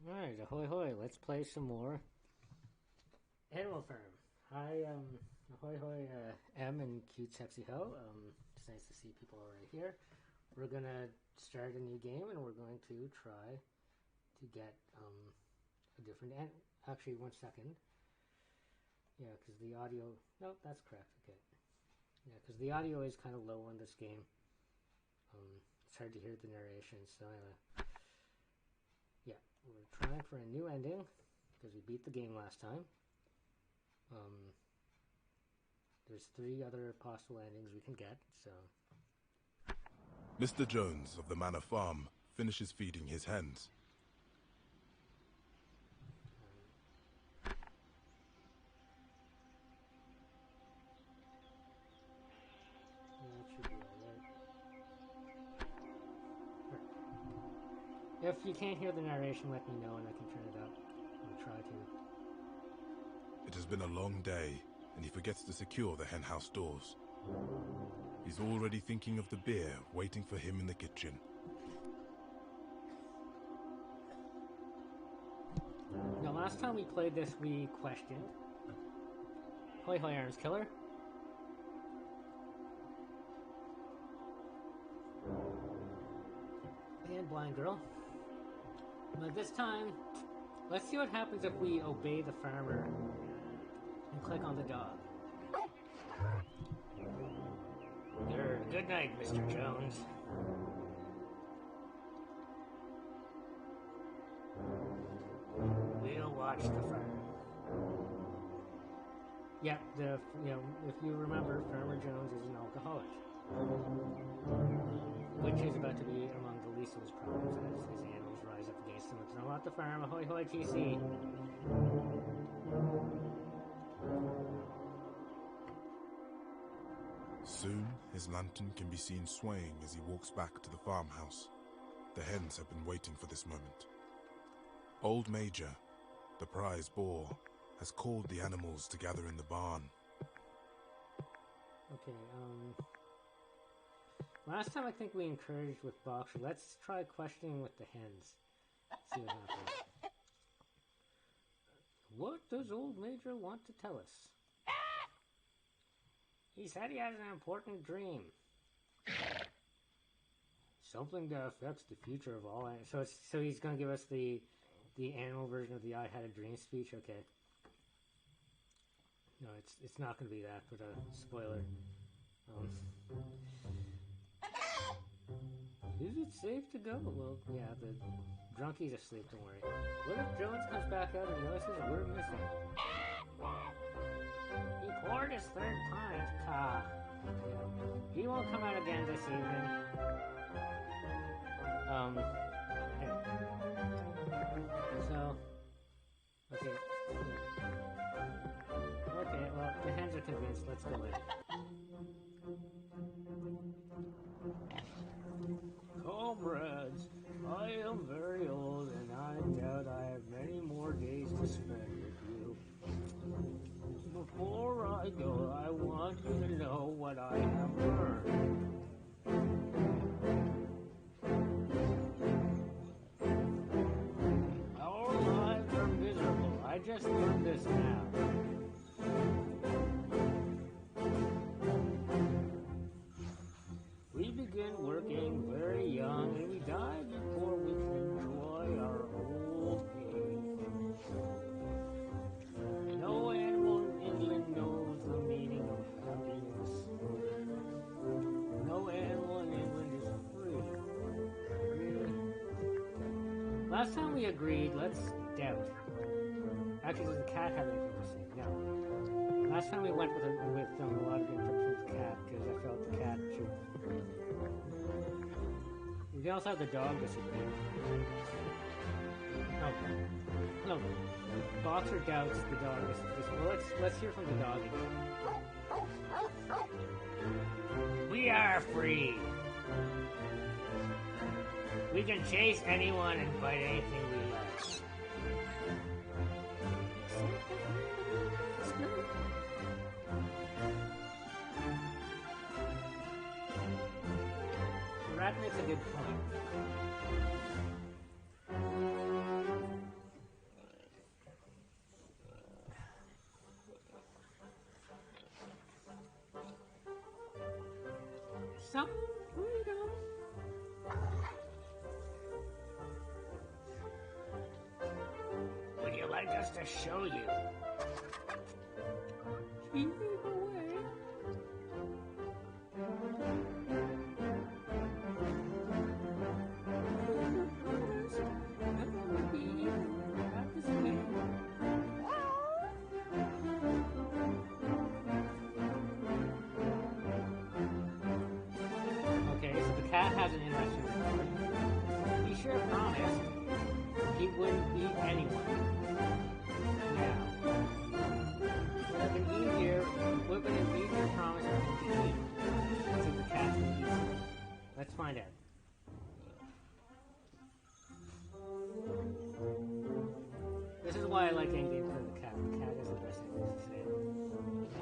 Alright, ahoy hoy, let's play some more Animal Farm. Hi, ahoy hoy, M and cute sexy ho. It's nice to see people already here. We're gonna start a new game and we're going to try to get a different actually 1 second. Yeah, because the audio, nope, that's correct, okay. Yeah, because the audio is kind of low on this game. It's hard to hear the narration, so yeah, we're trying for a new ending because we beat the game last time. There's 3 other possible endings we can get, so. Mr. Jones of the Manor Farm finishes feeding his hens. Yeah, it should be alright. If you can't hear the narration, let me know and I can turn it up. I'll try to. It has been a long day, and he forgets to secure the henhouse doors. He's already thinking of the beer waiting for him in the kitchen. Now, last time we played this, we questioned. Hoy hoy, Arms Killer. And Blind Girl. But this time, let's see what happens if we obey the farmer and click on the dog. Good night, Mr. Jones. We'll watch the farm. Yep, if you remember, Farmer Jones is an alcoholic, which is about to be among the least of his problems as his animals rise up against him. It's not about the farm. Ahoy hoy, TC. Soon, his lantern can be seen swaying as he walks back to the farmhouse. The hens have been waiting for this moment. Old Major, the prize boar, has called the animals to gather in the barn. Okay, last time I think we encouraged with Boxer. Let's try questioning with the hens. See what happens. What does Old Major want to tell us? He said he has an important dream. Something that affects the future of all animals. So he's going to give us the animal version of the I had a dream speech? Okay. No, it's not going to be that, but spoiler. Is it safe to go? Well, yeah, the drunkie's asleep, don't worry. What if Jones comes back out and notices we're missing? He poured his 3rd pint. Yeah. He won't come out again this evening. So, okay. Okay, well, the hens are convinced. Let's go in. Comrades, I am very old and I doubt I have many more days to spend with you. Before I go, I want you to know what I have learned. Our lives are miserable. I just learned this now. We begin working very young and we die before we can enjoy our old age. No animal in England knows the meaning of happiness. No animal in England is free. Really? Last time we agreed, let's doubt. Actually, does the cat have anything to say? No. Last time we went with a lot of input from the cat because I felt the cat should. We can also have the dog disappear. No. Boxer doubts the dog is. Well, let's hear from the dog again. We are free. We can chase anyone and fight anything we like. Rat makes a good point. Would you like us to show you? Keep away. Okay, so the cat has an interesting report. He sure promised he wouldn't eat anyone. Now, would have been easier promise for him to eat. Let's see if the cat's gonna eat something. Let's find out. This is why I like endgames for the cat. The cat is the best thing to say.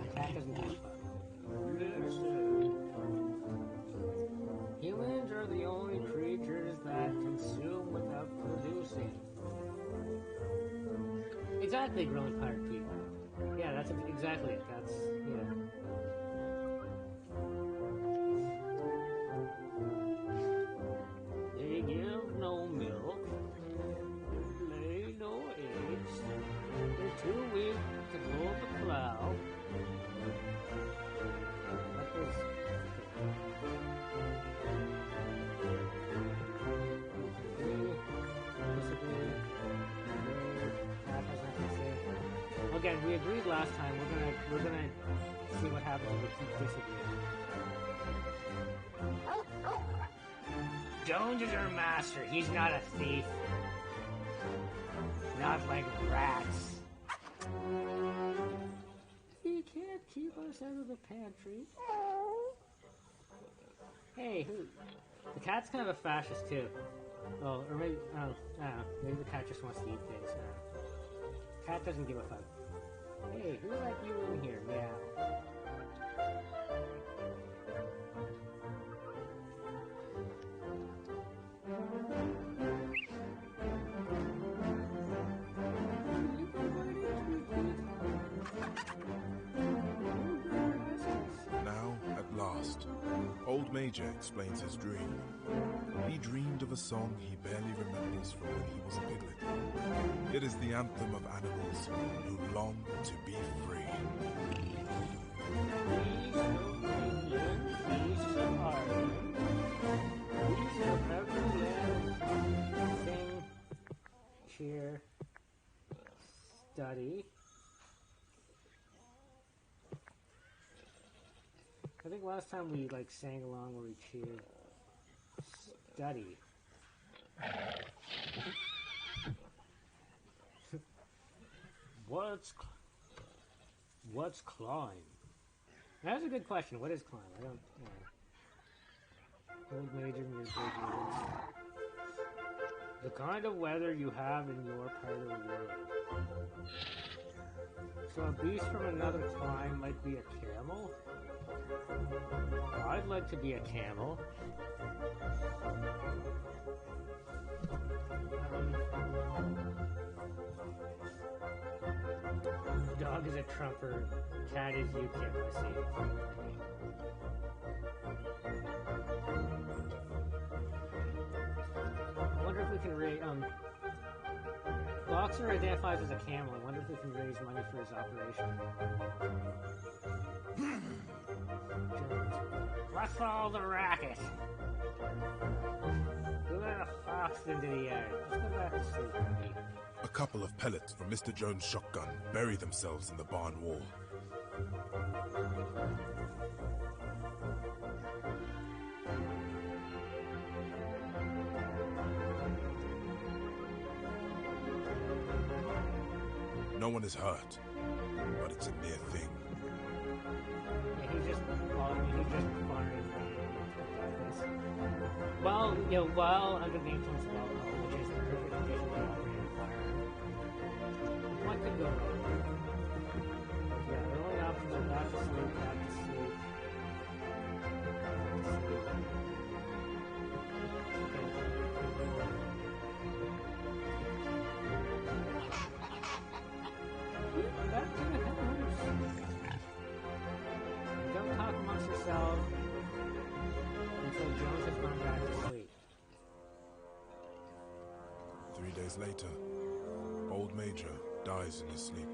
The cat doesn't give a fuck. Humans are the only creatures that consume without producing. Exactly, Growing Pirate Pete. Yeah, that's exactly it. That's, yeah. They give no milk, lay no eggs, they're too weak to pull the plow. What was... Again, we agreed last time. We're gonna see what happens if we keep disagreeing. Jones is our master. He's not a thief. Not like rats. He can't keep us out of the pantry. Hey, who? The cat's kind of a fascist too. Oh, or maybe I don't know. Maybe the cat just wants to eat things. Cat doesn't give a fuck. Hey, who let you in here? Meow. Now, at last, Old Major explains his dream. He dreamed of a song he barely remembers from when he was a piglet. It is the anthem of animals who long to be free. Peace of England, peace of Ireland, peace of every land. Sing, cheer, study. I think last time we sang along where we cheered. Study. What's climb? That's a good question. What is climb? I don't know. Old Major in your big words. The kind of weather you have in your part of the world. So a beast from another clime might be a camel? I'd like to be a camel. Dog is a trumper. Cat is UKIP, I see. I wonder if we can raise, Boxer identifies as a camel. I wonder if we can raise money for his operation. Let's follow the racket. We let a fox into the yard. Let's go back to sleep, buddy. A couple of pellets from Mr. Jones' shotgun bury themselves in the barn wall. No one is hurt, but it's a near thing. Yeah, he's just firing. Well, while under the influence of alcohol, which is the perfect condition to operate a firearm. What could go wrong? Yeah, the only options are back to sleep, back to sleep. Back to the house. Don't talk amongst yourselves until Jones has gone back to sleep. days later, Old Major dies in his sleep.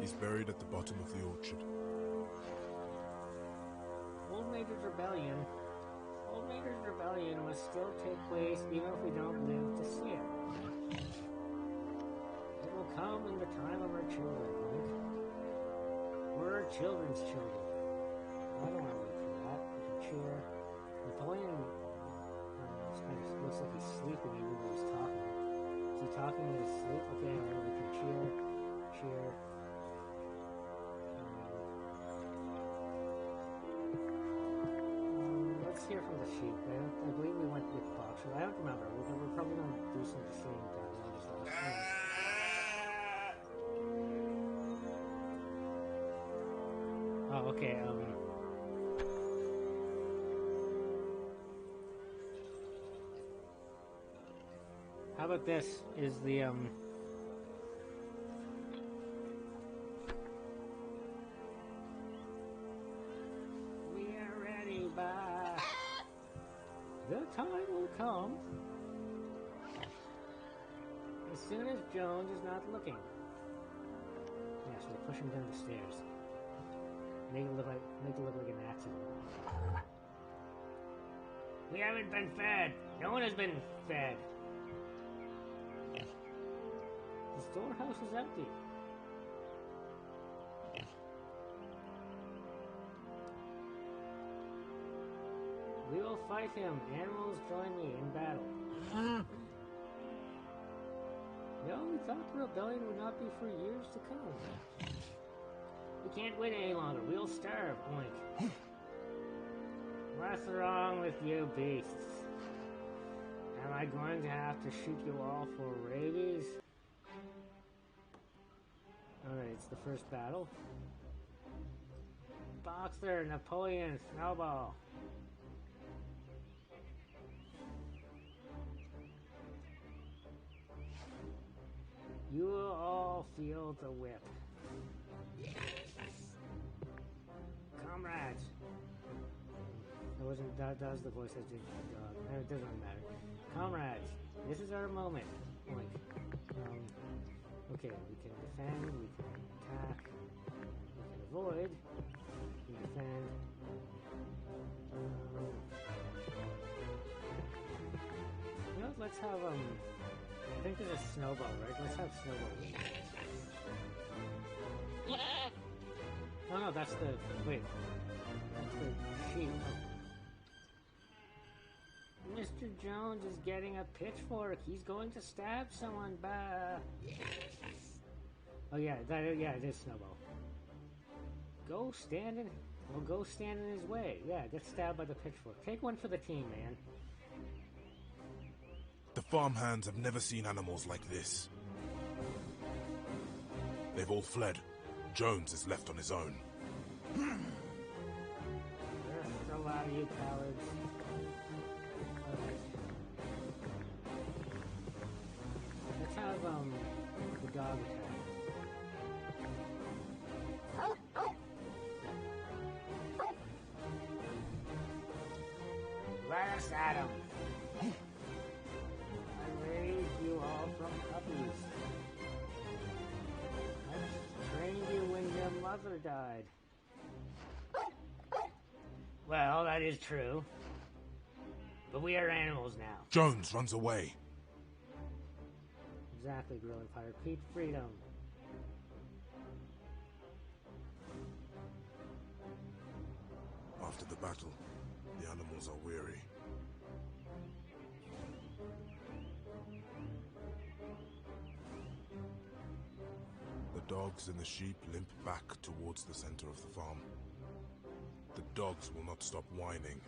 He's buried at the bottom of the orchard. Old Major's rebellion. Old Major's rebellion must still take place even if we don't live to see it. It will come in the time of our children, Link. We're our children's children. I don't want to wait for that. We can cheer. Napoleon looks like he's sleeping even though he's talking. Is he talking in his sleep? Okay, alright, we can cheer. Cheer. Let's hear from the sheep. I believe we went with Boxer. I don't remember. We're probably going to do some of the same dialogue as last time. Oh, okay, how about this is the, we are ready by the time will come as soon as Jones is not looking. Yeah, so they push him down the stairs. Make it look like an accident. We haven't been fed. No one has been fed. The storehouse is empty. We will fight him. Animals, join me in battle. No, we thought the rebellion would not be for years to come. We can't wait any longer. We'll starve. Oink. What's wrong with you beasts? Am I going to have to shoot you all for rabies? Alright, it's the first battle. Boxer, Napoleon, Snowball. You will all feel the whip. Comrades. That was the voice I did the dog. It doesn't really matter. Comrades, this is our moment. Like, okay, we can defend, we can attack, we can avoid, we can defend. You know what, let's have, I think there's a snowball, right? Let's have snowball. Oh no, that's the, wait. That's the sheep. Oh. Mr. Jones is getting a pitchfork. He's going to stab someone. Bah. Oh yeah, it is Snowball. Go stand in his way. Yeah, get stabbed by the pitchfork. Take one for the team, man. The farmhands have never seen animals like this. They've all fled. Jones is left on his own. There's a lot of you cowards. Let's have the dog attack. Let us at him. I raised you all from puppies. I trained you when your mother died. Well, that is true. But we are animals now. Jones runs away. Exactly, Grilling Fire. Keep freedom. After the battle, the animals are weary. The dogs and the sheep limp back towards the center of the farm. The dogs will not stop whining.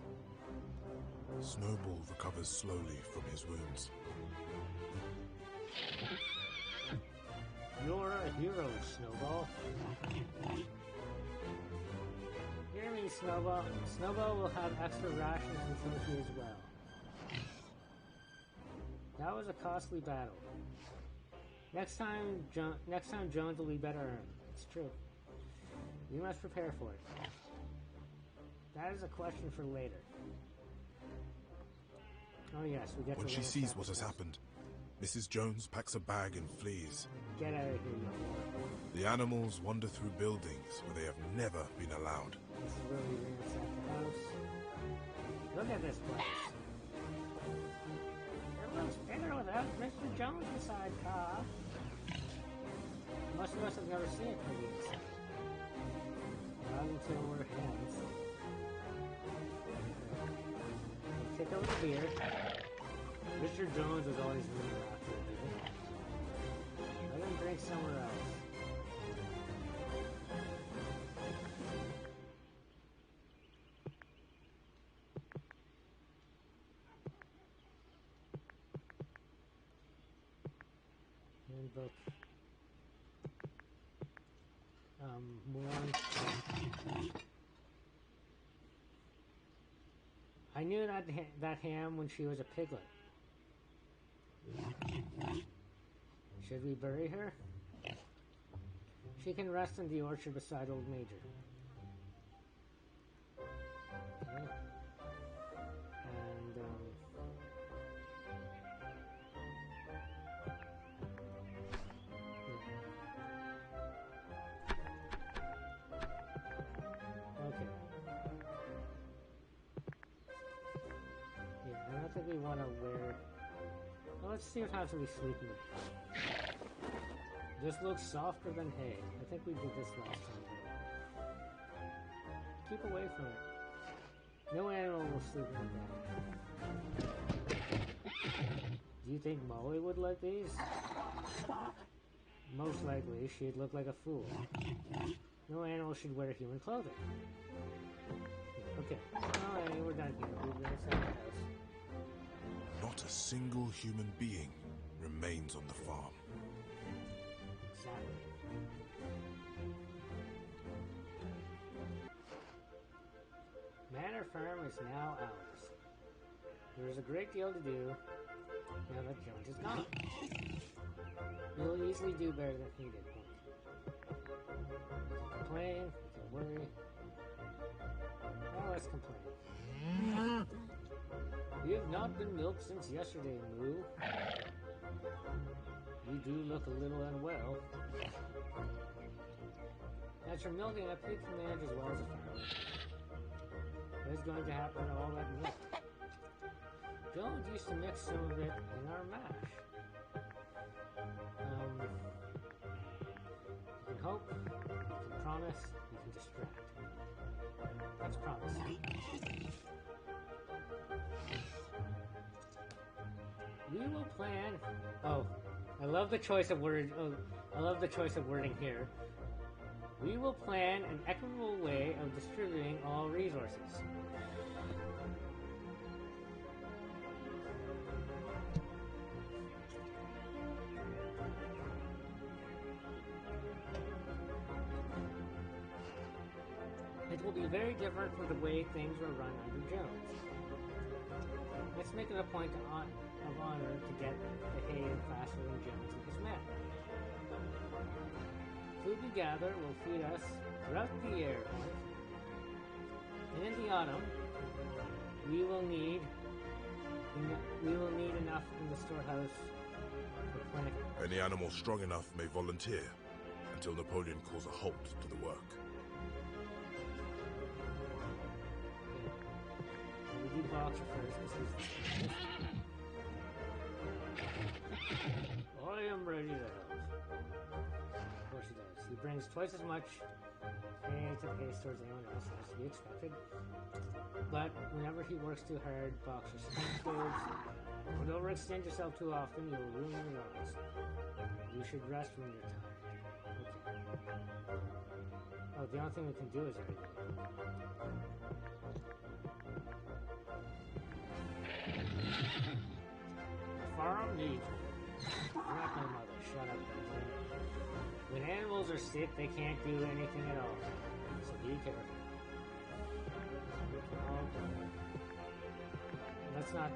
Snowball recovers slowly from his wounds. You're a hero, Snowball. Hear me, Snowball. Snowball will have extra rations in Timothy as well. That was a costly battle. Next time Jones will be better armed. It's true. You must prepare for it. That is a question for later. Oh yes, we get When the she little sees sack what has of happened, Mrs. Jones packs a bag and flees. Get out of here, you whore. The animals wander through buildings where they have never been allowed. This is where we ransack the house. Look at this place. It looks bigger without Mr. Jones inside, Pa. Most of us have never seen it from the inside. Not until we're hands. Take over the beer. Mr. Jones is always running after the beer. Let him drink somewhere else. Handbook. More. I knew that ham when she was a piglet. Should we bury her? She can rest in the orchard beside Old Major. Okay. And, okay. Yeah, I don't think we want to wear... Well, let's see what happens when we sleep in it. This looks softer than hay. I think we did this last time. Keep away from it. No animal will sleep in the bed. Do you think Molly would like these? Most likely, she'd look like a fool. No animal should wear human clothing. Okay. Alright, we're done here. We're going to the house. Not a single human being remains on the farm. Exactly. Manor Farm is now ours. There is a great deal to do now that Jones is gone. We'll easily do better than he did. Complain, don't worry. Now let's complain. You've not been milked since yesterday, Moo. You do look a little unwell. As for milking, a pig can manage as well as a farmer. What is going to happen to all that milk? Jones used to mix some of it in our mash. You can hope, you can promise, you can distract. Let's promise. We will plan. Oh, I love the choice of word. Oh, I love the choice of wording here. We will plan an equitable way of distributing all resources. It will be very different from the way things were run under Jones. Let's make it a point of honor to get the hay in faster than Jones and his men. Food we gather will feed us throughout the year. And in the autumn, we will need enough in the storehouse for plenty. Any animal strong enough may volunteer until Napoleon calls a halt to the work. We do Boxer first because he's... I am ready to help. Of course he does. He brings twice as much hay to the hay store as anyone else, as to be expected. But whenever he works too hard, Boxer scolds. Don't overextend yourself too often, you will ruin your lungs. You should rest when you're tired. Okay. Oh, the only thing we can do is everything. The farm needs me. You're not my mother. Shut up, Benjamin. When animals are sick, they can't do anything at all. So be careful. Let's not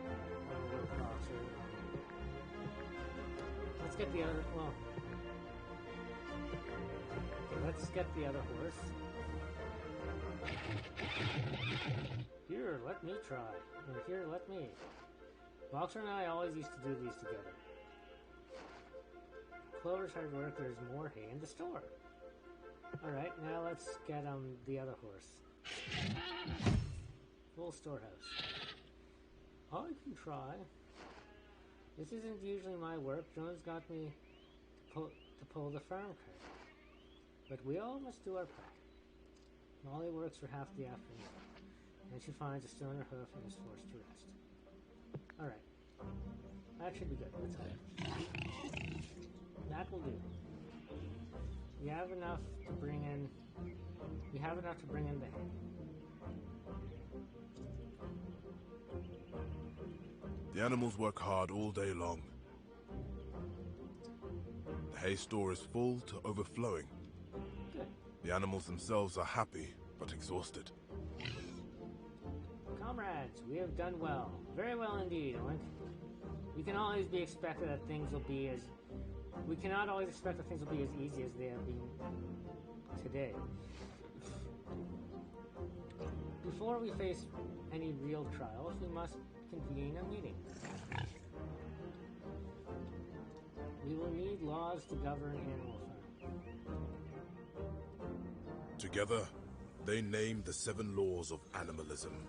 overwork Boxer. Let's get the other... Well... Okay, let's get the other horse. Here, let me try. Or here, let me. Boxer and I always used to do these together. Clover's hard work, there's more hay in the store. Alright, now let's get the other horse. Full storehouse. I can try. This isn't usually my work. Jones got me to pull the farm cart. But we all must do our part. Molly works for half the afternoon. Then she finds a stoner hoof and is forced to rest. Alright. That should be good. Let's go. That will do. We have enough to bring in the hay. The animals work hard all day long. The hay store is full to overflowing. Good. The animals themselves are happy, but exhausted. Comrades, we have done well. Very well indeed, Oink. We cannot always expect that things will be as easy as they have been today. Before we face any real trials, we must convene a meeting. We will need laws to govern Animal Farm. Together, they named the 7 laws of animalism.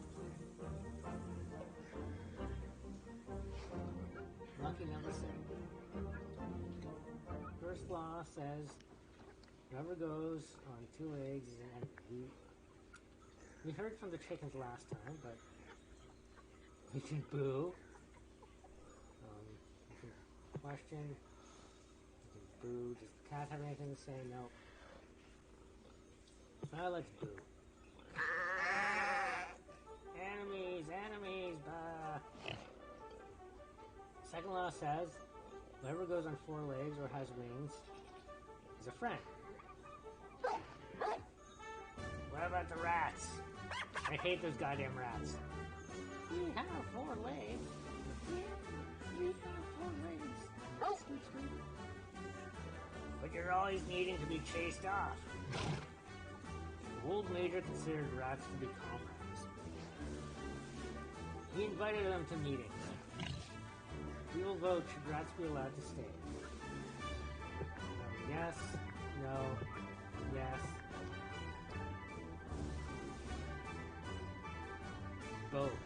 Lucky number 7. First law says, whoever goes on 2 legs is an enemy. We heard from the chickens last time, but we can boo. We can question. We can boo. Does the cat have anything to say? No. Let's boo. Enemies, bah. Second law says, whoever goes on 4 legs or has wings is a friend. What about the rats? I hate those goddamn rats. We have 4 legs. We have 4 legs. But you're always needing to be chased off. The old major considered rats to be comrades. He invited them to meetings. We will vote should rats be allowed to stay. Yes, no, yes. Both.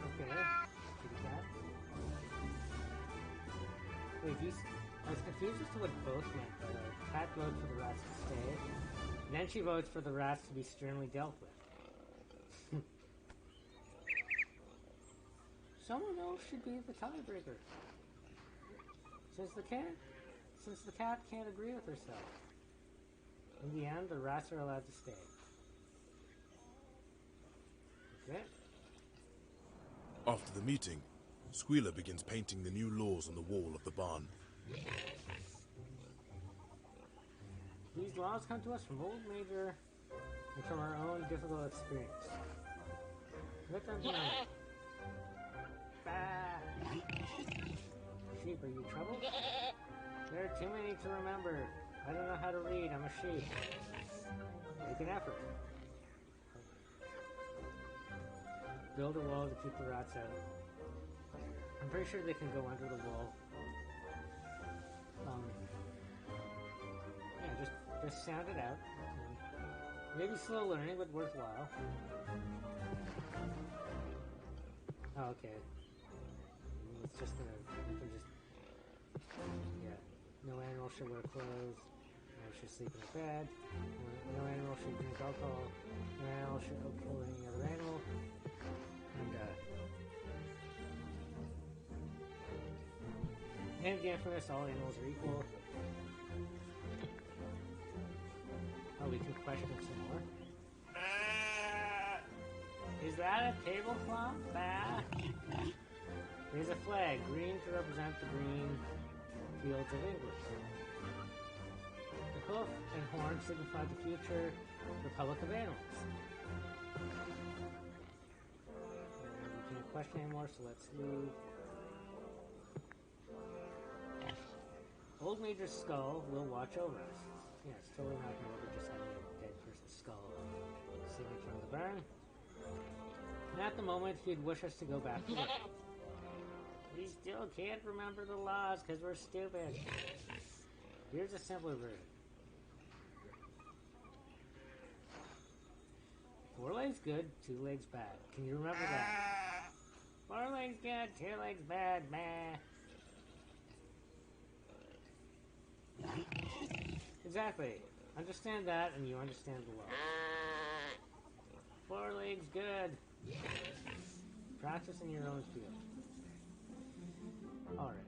Okay, kitty cat. Wait, I was confused as to what both meant, but cat votes for the rats to stay, and then she votes for the rats to be sternly dealt with. Someone else should be the tiebreaker. Since the cat can't agree with herself. In the end, the rats are allowed to stay. Okay. After the meeting, Squealer begins painting the new laws on the wall of the barn. These laws come to us from Old Major and from our own difficult experience. Let them know. Sheep, are you troubled? There are too many to remember. I don't know how to read. I'm a sheep. Make an effort. Build a wall to keep the rats out. I'm pretty sure they can go under the wall. Yeah, just sound it out. Maybe slow learning, but worthwhile. Oh, okay. It's just gonna, you can just, yeah. No animal should wear clothes. No should sleep in a bed. No animal should drink alcohol. No animal should kill any other animal. And the infamous, all animals are equal. Oh, we can question some more. Is that a tablecloth? There's a flag, green to represent the green fields of England. The hoof and horn signify the future republic of animals. And we can't question anymore, so let's leave. Old Major's skull will watch over us. Yeah, it's totally not going to work with just having a dead person's skull sitting from the burn. And at the moment, he'd wish us to go back to work. We still can't remember the laws because we're stupid. Here's a simpler version. 4 legs good, 2 legs bad. Can you remember that? 4 legs good, 2 legs bad, meh. Exactly. Understand that and you understand the law. 4 legs good. Practice in your own field. Alright.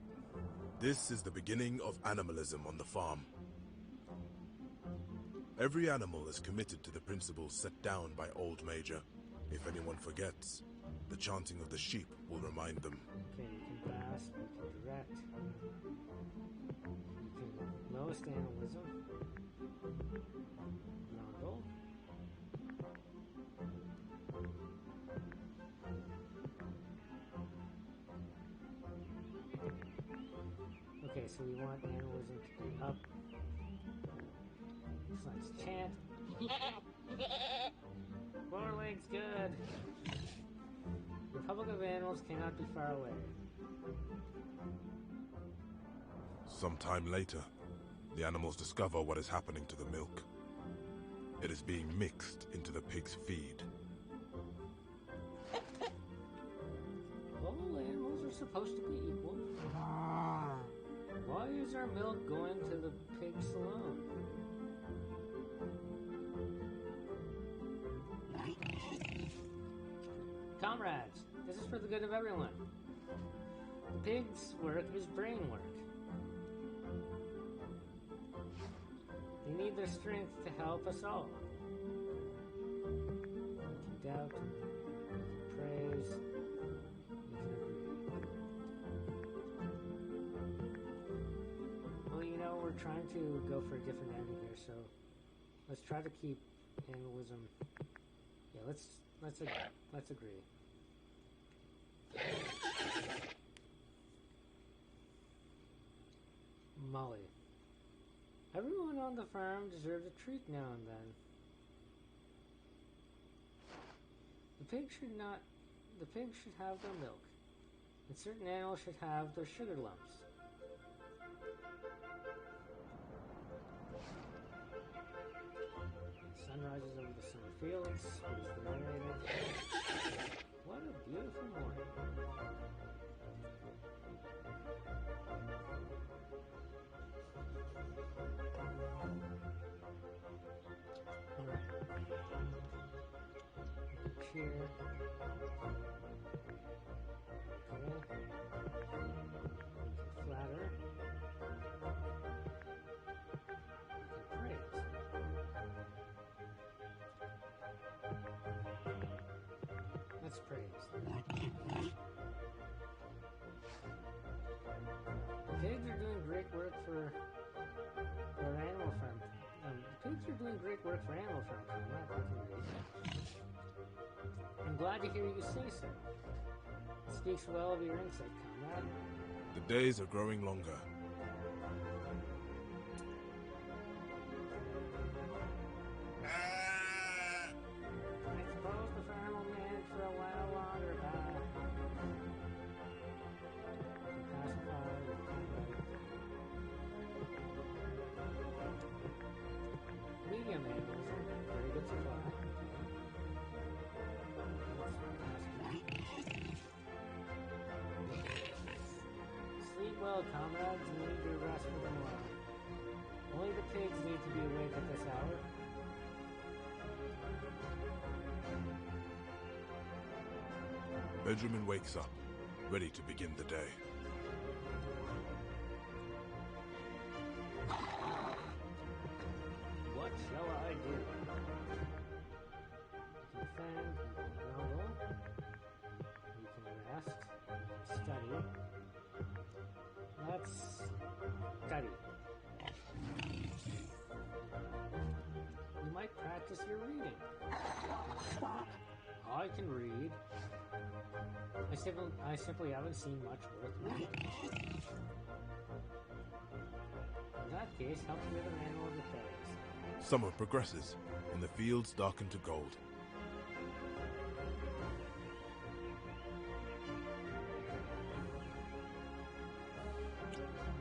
This is the beginning of animalism on the farm. Every animal is committed to the principles set down by Old Major. If anyone forgets, the chanting of the sheep will remind them. Okay, you can grasp, you can direct, you can lowest animalism, non-goal. Okay, so we want animalism to be up. So let's chant. 4 legs good. Republic of Animals cannot be far away. Sometime later, the animals discover what is happening to the milk. It is being mixed into the pig's feed. All animals are supposed to be equal. Why is our milk going to the pig saloon? Comrades, this is for the good of everyone. The pig's work is brain work. They need their strength to help us all. You can doubt, you can praise, you can agree. Well, you know, we're trying to go for a different ending here, so let's try to keep animalism. Yeah, let's agree. Molly. Everyone on the farm deserves a treat now and then. The pig should have their milk. And certain animals should have their sugar lumps. The sun rises over the summer fields. Here's the narrator. What a beautiful morning. Alright. Here. Okay. Flatter. Praise. Let's praise. The pigs are doing great work for Animal Farm. The pigs are doing great work for Animal Farm. I'm glad to hear you say so. It speaks well of your insight, comrade. The days are growing longer. I suppose the farm will manage for a while longer, medium animals are very good supply. Sleep well, comrades, and need your rest for tomorrow. Only the pigs need to be awake at this hour. Benjamin wakes up, ready to begin the day. What shall I do? You can defend, you can grumble, you can rest, you can study. Let's study. You might practice your reading. I can read. I simply haven't seen much worth reading. In that case, help me with an animal of the days. Summer progresses, and the fields darken to gold.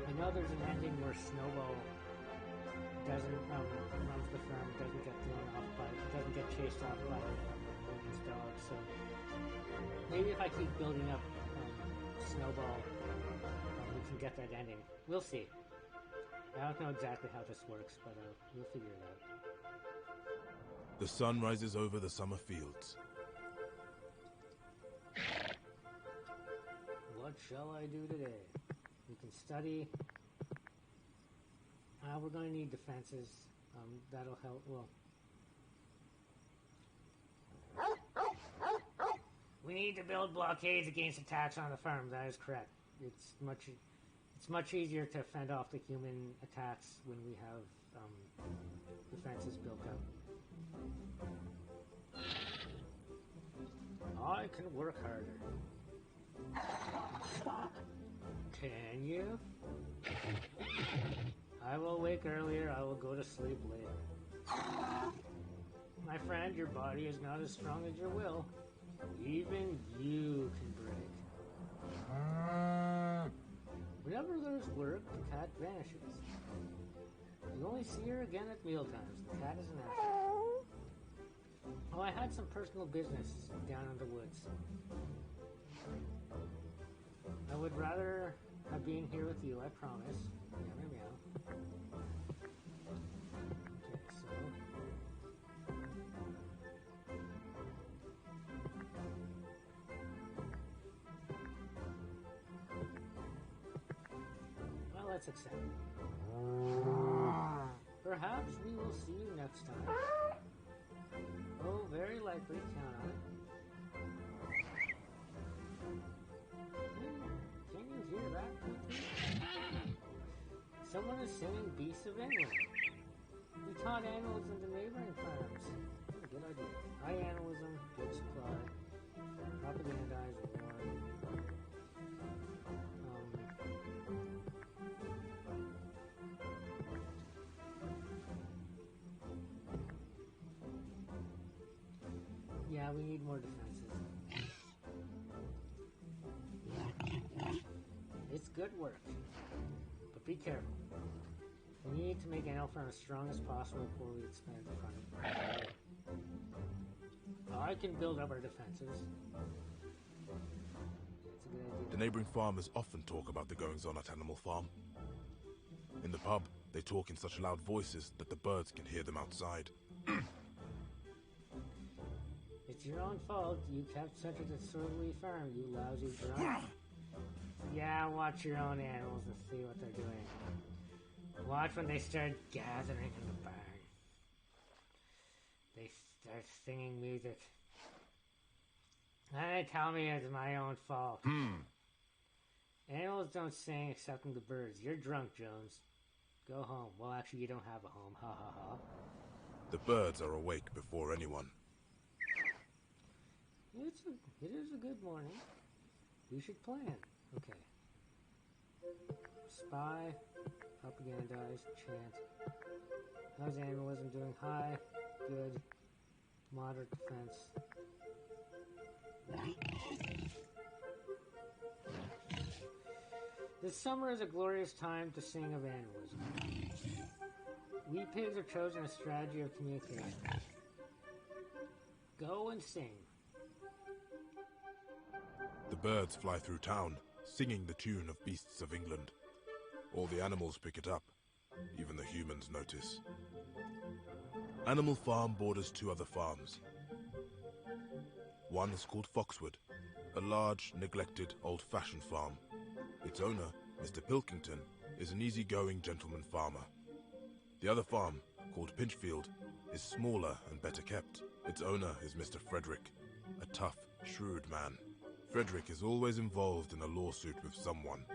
I know there's an ending where Snowball doesn't runs the farm, doesn't get thrown off by, doesn't get chased off by his dog. So maybe if I keep building up Snowball, we can get that ending. We'll see. I don't know exactly how this works, but we'll figure it out. The sun rises over the summer fields. What shall I do today? We can study. We're going to need defenses. That'll help. Well, we need to build blockades against attacks on the farm. That is correct. It's much easier to fend off the human attacks when we have defenses built up. I can work harder. Can you? I will wake earlier, I will go to sleep later. My friend, your body is not as strong as your will. Even you can break. Whenever there's work, the cat vanishes. You only see her again at mealtimes. The cat is an absent. Oh, I had some personal business down in the woods. I would rather have been here with you, I promise. Meow, meow, meow. Okay, so... well, let's accept it. Perhaps we will see you next time. Oh, very likely, count on it. Can you hear that? Someone is singing Beasts of England. We taught animals in the neighboring farms. Good idea. High animalism, good supply, propagandize war. Yeah, we need more defenses. It's good work, but be careful. We need to make Animal Farm as strong as possible before we expand the front. I can build up our defenses. That's a good idea. The neighboring farmers often talk about the goings-on at Animal Farm. In the pub, they talk in such loud voices that the birds can hear them outside. It's your own fault. You kept such a disorderly farm, you lousy drunk. Yeah, watch your own animals and see what they're doing. Watch when they start gathering in the barn. They start singing music. And they tell me it's my own fault. Animals don't sing excepting the birds. You're drunk, Jones. Go home. Well, actually, you don't have a home. Ha ha ha. The birds are awake before anyone. It is a good morning. We should plan. Okay. Spy, propagandize, chant. How's animalism doing? High, good, moderate defense. This summer is a glorious time to sing of animalism. We pigs have chosen a strategy of communication. Go and sing. The birds fly through town, singing the tune of Beasts of England. All the animals pick it up. Even the humans notice. Animal Farm borders two other farms. One is called Foxwood, a large, neglected, old-fashioned farm. Its owner, Mr. Pilkington, is an easygoing gentleman farmer. The other farm, called Pinchfield, is smaller and better kept. Its owner is Mr. Frederick, a tough, shrewd man. Frederick is always involved in a lawsuit with someone.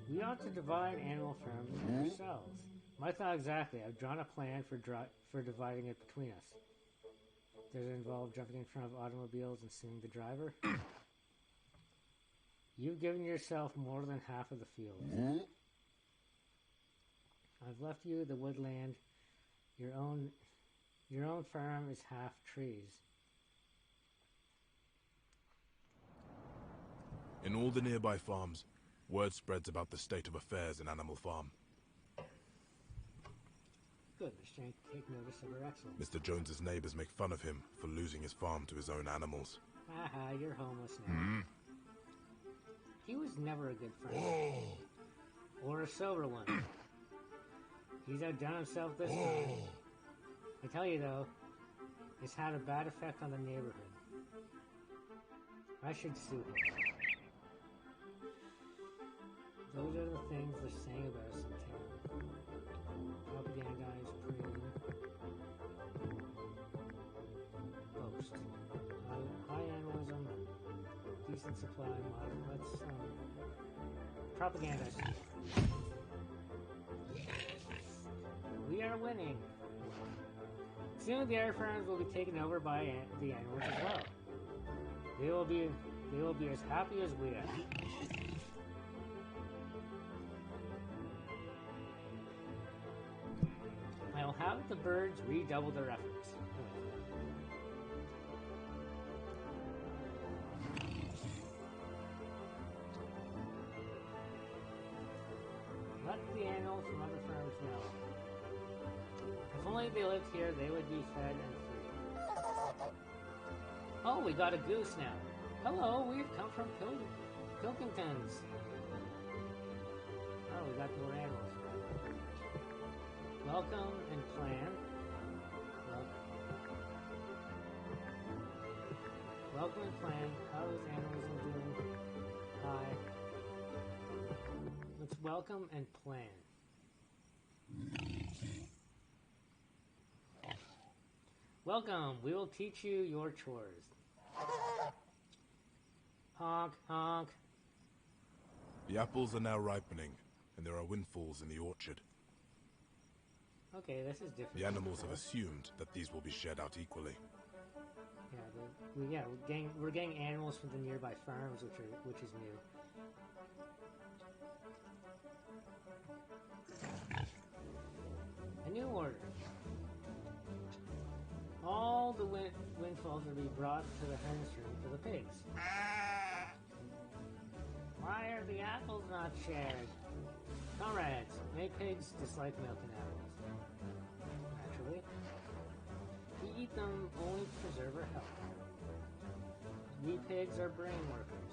We ought to divide Animal Farm into ourselves. My thought exactly. I've drawn a plan for dividing it between us. Does it involve jumping in front of automobiles and suing the driver? You've given yourself more than half of the field. I've left you the woodland. Your own farm is half trees. In all the nearby farms, word spreads about the state of affairs in Animal Farm. Good, Mr. Shank, take notice of her excellence. Mr. Jones's neighbors make fun of him for losing his farm to his own animals. Haha, you're homeless now. He was never a good friend. Or a sober one. He's outdone himself this time. I tell you though, it's had a bad effect on the neighborhood. I should sue him. Those are the things they're saying about us in town. Propagandized, preen, boast. High animalism, decent supply, modern. Let's propagandize. We are winning. Soon the air farms will be taken over by the animals as well. They will be as happy as we are. I'll have the birds redouble their efforts. Let the animals from other farms know. If only they lived here, they would be fed and free. Oh, we got a goose now. Hello, we've come from Pilkingtons. Oh, we got more animals. Welcome and plan. Welcome and plan. How is animalism doing? Hi. Let's welcome and plan. Welcome. We will teach you your chores. Honk, honk. The apples are now ripening, and there are windfalls in the orchard. Okay, this is different. The animals have assumed that these will be shared out equally. We're getting animals from the nearby farms, which is new. A new order. All the windfalls will be brought to the hen's room for the pigs. Why are the apples not shared? Comrades, may pigs dislike milking apples. Naturally. We eat them only to preserve our health. We pigs are brain workers.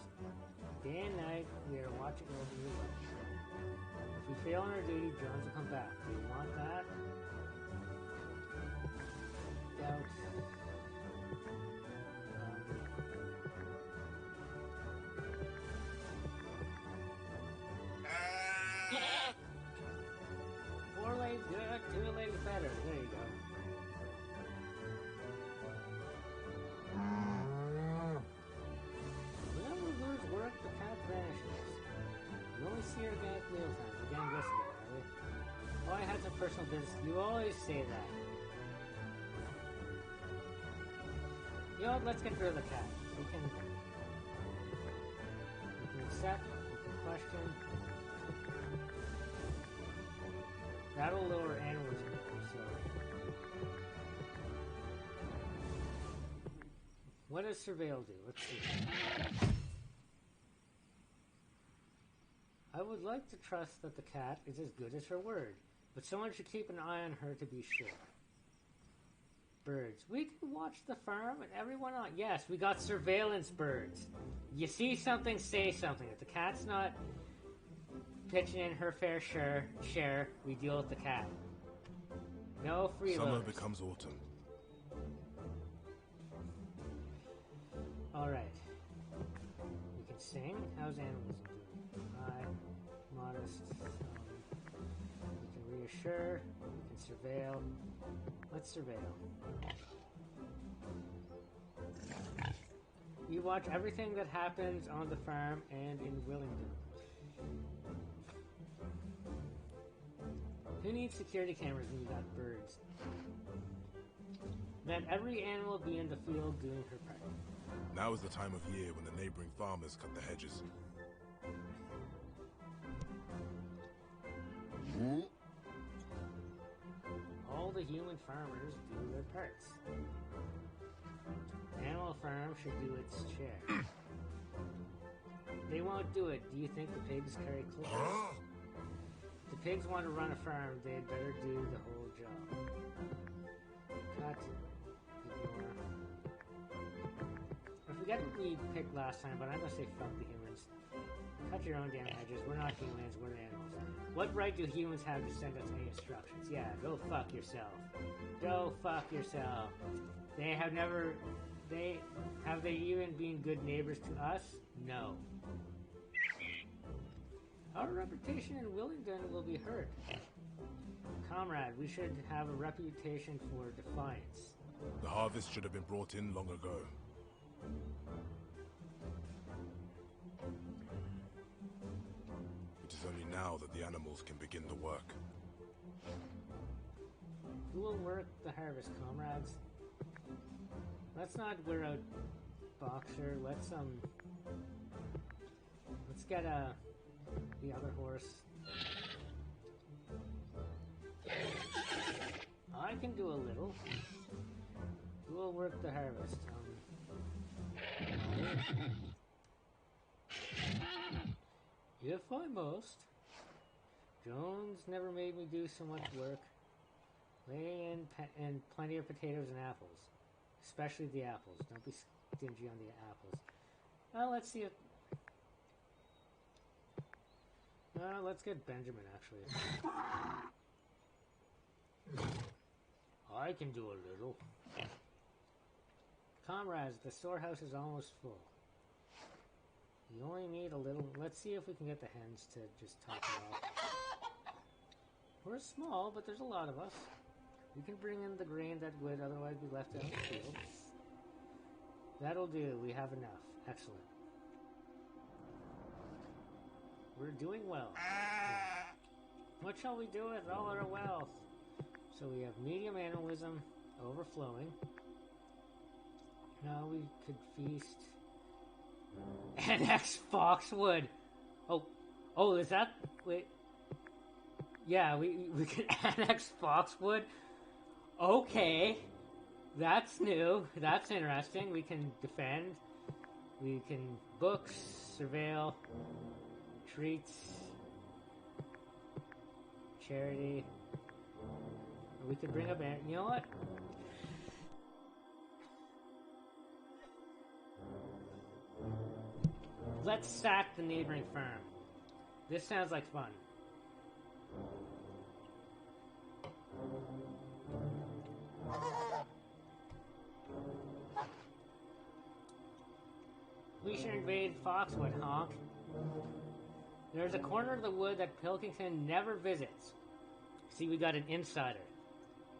Day and night, we are watching over your life. If we fail on our duty, Jones will come back. Do you want that? Doubt. Four legs good, two legs better. There you go. Whenever Lord's work, the cat vanishes. You only see her again at mealtime. We're getting this again, are we? Oh, I had some personal business. You always say that. You know what? Let's get rid of the cat. We can accept, we can question. That'll lower animalism, so. What does surveil do? Let's see. I would like to trust that the cat is as good as her word, but someone should keep an eye on her to be sure. Birds. We can watch the farm and everyone on. Yes, we got surveillance birds. You see something, say something. If the cat's not pitching in her fair share, we deal with the cat. No freeloaders. Summer becomes autumn. Alright. We can sing. How's animalism doing? High, modest. We can reassure. We can surveil. Let's surveil. You watch everything that happens on the farm and in Willingdon. Who needs security cameras when you got birds? Let every animal be in the field doing her part. Now is the time of year when the neighboring farmers cut the hedges. the human farmers do their parts. Animal Farm should do its share. They won't do it. Do you think the pigs carry clippers? If the pigs want to run a farm, they'd better do the whole job. Cut. Ignore. I forget what we picked last time, but I'm going to say fuck the humans. Cut your own damn hedges. We're not humans, we're animals. What right do humans have to send us any instructions? Yeah, go fuck yourself. Go fuck yourself. They have never... Have they even been good neighbors to us? No. Our reputation in Willingdon will be hurt. Comrade, we should have a reputation for defiance. The harvest should have been brought in long ago. It is only now that the animals can begin the work. Who will work the harvest, comrades? Let's not wear out Boxer. Let's get the other horse. I can do a little. Who will work the harvest? If I must. Jones never made me do so much work. Lay in and plenty of potatoes and apples. Especially the apples. Don't be stingy on the apples. Well, let's see if... let's get Benjamin, actually. I can do a little. Comrades, the storehouse is almost full. You only need a little... Let's see if we can get the hens to just top it off. We're small, but there's a lot of us. We can bring in the grain that would otherwise be left out in the field. That'll do. We have enough. Excellent. We're doing well. What shall we do with all our wealth? So we have medium animalism overflowing. Now we could feast. Annex Foxwood. Oh, is that... Wait. Yeah, we could annex Foxwood. Okay. That's new. That's interesting. We can defend. We can books, surveil, treats, charity. We could bring up... You know what? Let's sack the neighboring farm. This sounds like fun. We should invade Foxwood, honk. There's a corner of the wood that Pilkington never visits. See, we got an insider.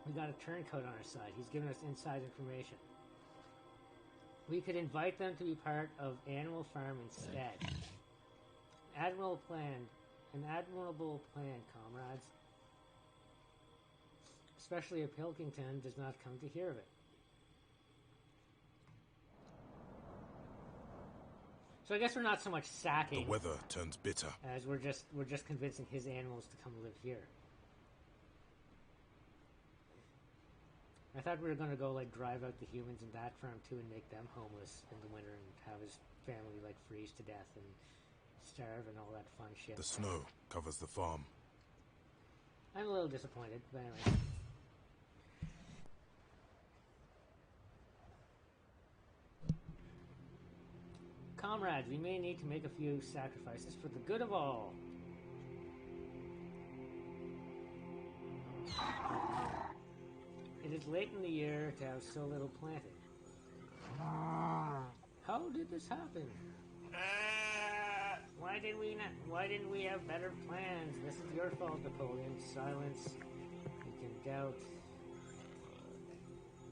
We got a turncoat on our side. He's giving us inside information. We could invite them to be part of Animal Farm instead. An admirable plan, comrades. Especially if Pilkington does not come to hear of it. So I guess we're not so much sacking. The weather turns bitter. As we're just convincing his animals to come live here. I thought we were going to go like drive out the humans in that farm too and make them homeless in the winter and have his family like freeze to death and starve and all that fun shit. The snow covers the farm. I'm a little disappointed, but anyway. Comrades, we may need to make a few sacrifices for the good of all. It is late in the year to have so little planted. How did this happen? Why didn't we have better plans? This is your fault, Napoleon. Silence. We can doubt.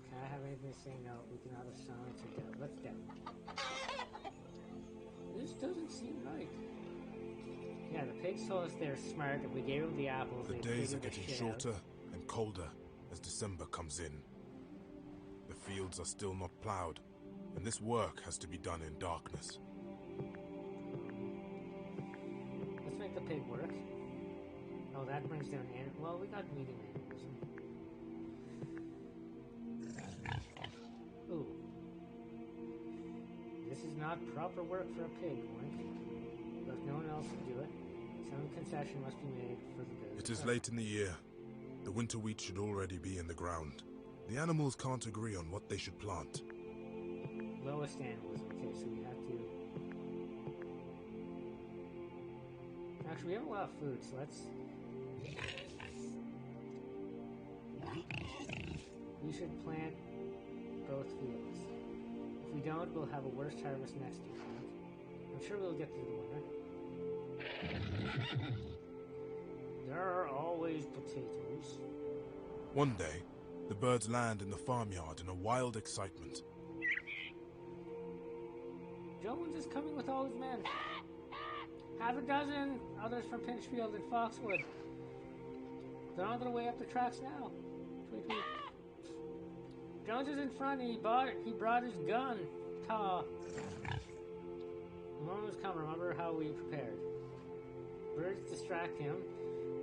Can I have anything to say? No. We can either silence or doubt. Let's doubt. This doesn't seem right. Yeah, the pigs told us they're smart. If we gave them the apples, the they'd days are figure getting the shit shorter out. and colder as December comes in. The fields are still not plowed, and this work has to be done in darkness. Let's make the pig work. Oh, that brings down well, we got medium animals. Ooh. This is not proper work for a pig, Oink. But if no one else can do it, some concession must be made for the good. It is late in the year. The winter wheat should already be in the ground. The animals can't agree on what they should plant. Lowest animals. Okay, so we have to... Actually, we have a lot of food, so let's... We should plant both fields. If we don't, we'll have a worse harvest next year. I'm sure we'll get through the winter. There are always potatoes. One day, the birds land in the farmyard in a wild excitement. Jones is coming with all his men. Half a dozen others from Pinchfield and Foxwood. They're on their way up the tracks now. Tweet, tweet. Jones is in front. He brought his gun. Ta. The moment has come. Remember how we prepared. Birds distract him,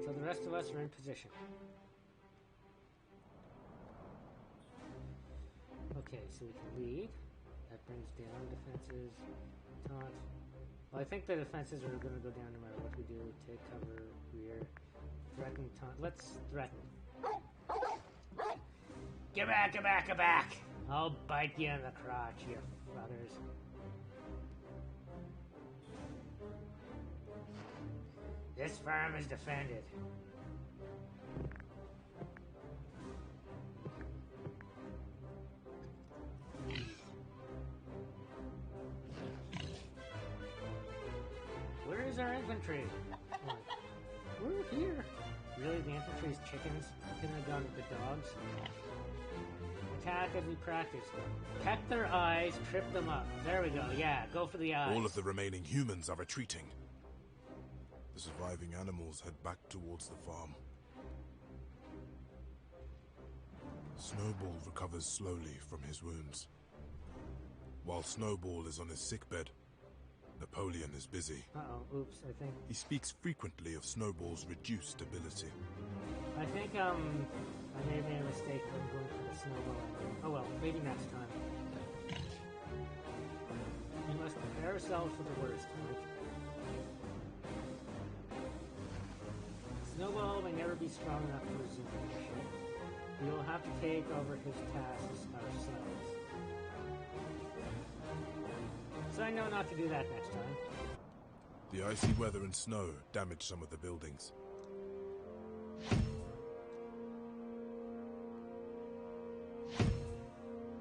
so the rest of us are in position. Okay, so we can lead. That brings down defenses. Taunt. Well, I think the defenses are going to go down no matter what we do. Take cover, rear, threaten, taunt. Let's threaten. Get back, get back, get back! I'll bite you in the crotch, you brothers. This farm is defended. Where is our infantry? We're here. Really, the infantry's chickens? Couldn't have gone with the dogs? Attack as we practice. Peck their eyes, trip them up. There we go, yeah, go for the eyes. All of the remaining humans are retreating. The surviving animals head back towards the farm. Snowball recovers slowly from his wounds. While Snowball is on his sickbed, Napoleon is busy. Uh-oh, oops, I think... He speaks frequently of Snowball's reduced ability. I think, I may have made a mistake when going for the Snowball. Oh well, maybe next time. We must prepare ourselves for the worst, right? Snowball may never be strong enough to resume leadership. We will have to take over his tasks ourselves. So I know not to do that next time. The icy weather and snow damage some of the buildings.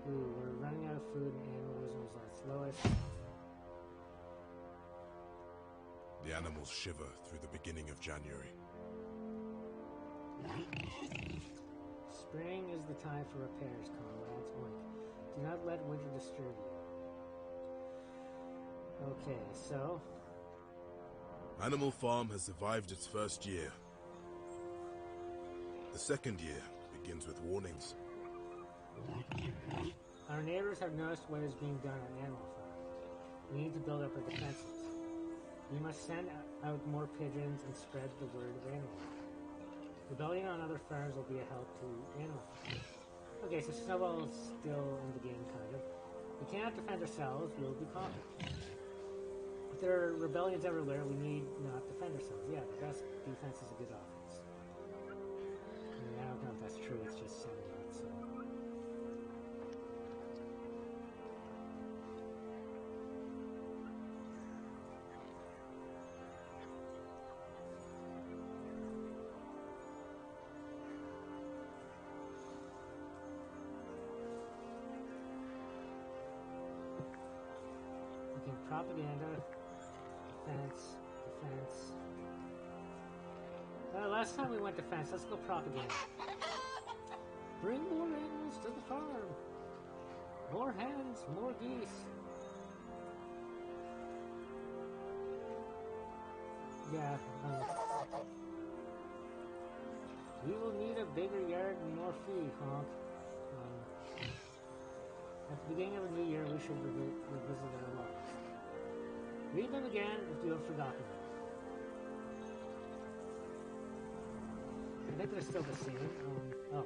Ooh, we're running out of food and animalism is our slowest. The animals shiver through the beginning of January. Spring is the time for repairs, comrades. Do not let winter disturb you. Okay, so... Animal Farm has survived its first year. The second year begins with warnings. Our neighbors have noticed what is being done at Animal Farm. We need to build up our defenses. We must send out more pigeons and spread the word of Animal Farm. Rebellion on other farms will be a help to Animal Farm. Okay, so Snowball is still in the game, kind of. We cannot defend ourselves, we will be conquered. If there are rebellions everywhere, we need not defend ourselves. Yeah, the best defense is a good offense. I mean, I don't know if that's true, it's just sounding like so. Okay, propaganda. Defense. Last time we went defense, let's go propaganda. Bring more animals to the farm. More hens, more geese. Yeah, we will need a bigger yard and more feed, honk. At the beginning of a new year, we should revisit our laws. Read them again if you have forgotten them. I think they're still the same. Oh.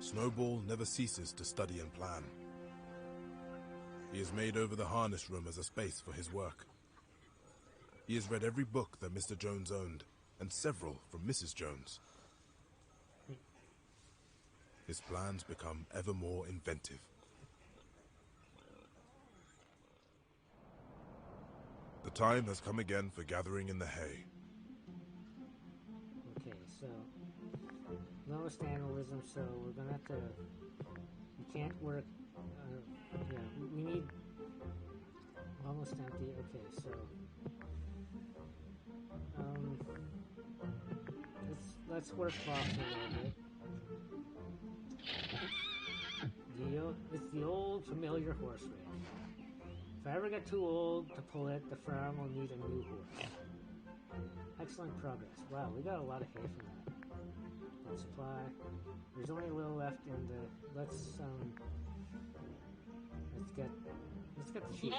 Snowball never ceases to study and plan. He has made over the harness room as a space for his work. He has read every book that Mr. Jones owned, and several from Mrs. Jones. His plans become ever more inventive. The time has come again for gathering in the hay. Okay, so lowest animalism, so we're gonna have to. We can't work. Yeah, we need almost empty. Okay, so let's work Fox a little bit. It's the old familiar horse race. If I ever get too old to pull it, the farm will need a new horse. Excellent progress. Wow, we got a lot of hay from that. Let's supply. There's only a little left in the. Let's get the sheep.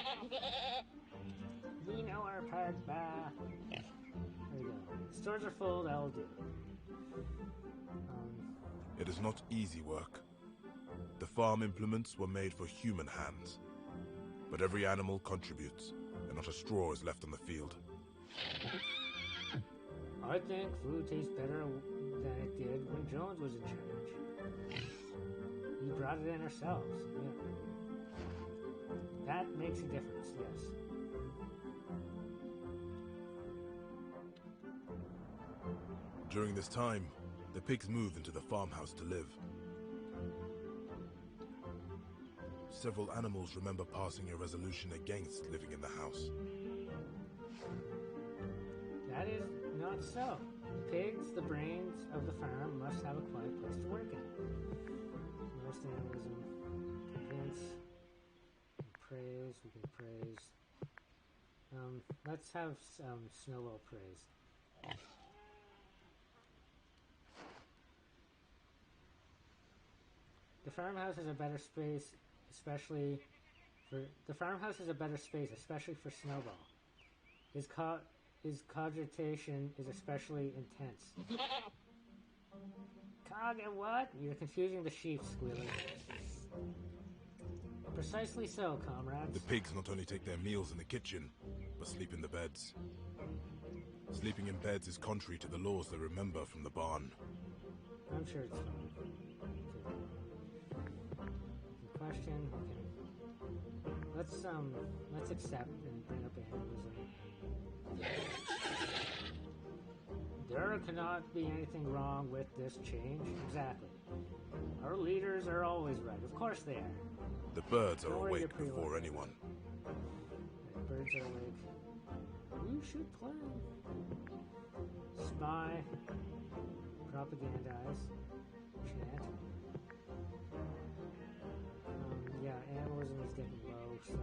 We know our part, bah. There we go. Stores are full. That'll do. It is not easy work. The farm implements were made for human hands. But every animal contributes, and not a straw is left on the field. I think food tastes better than it did when Jones was in charge. We brought it in ourselves. Yeah. That makes a difference, yes. During this time, the pigs move into the farmhouse to live. Several animals remember passing a resolution against living in the house. That is not so. The pigs, the brains of the farm, must have a quiet place to work in. Most animalism. Convince. Praise. We can praise. Let's have Snowball praise. The farmhouse is a better space, especially for Snowball. His cogitation is especially intense. Cog and what? You're confusing the sheep, Squealer. Precisely so, comrades. The pigs not only take their meals in the kitchen, but sleep in the beds. Sleeping in beds is contrary to the laws they remember from the barn. I'm sure it's fine. Question. Okay. Let's accept and bring up animalism. There cannot be anything wrong with this change. Exactly. Our leaders are always right. Of course they are. The birds are awake before anyone. The birds are awake. We should play. Spy. Propagandize. Chant. Yeah, animalism is getting low, so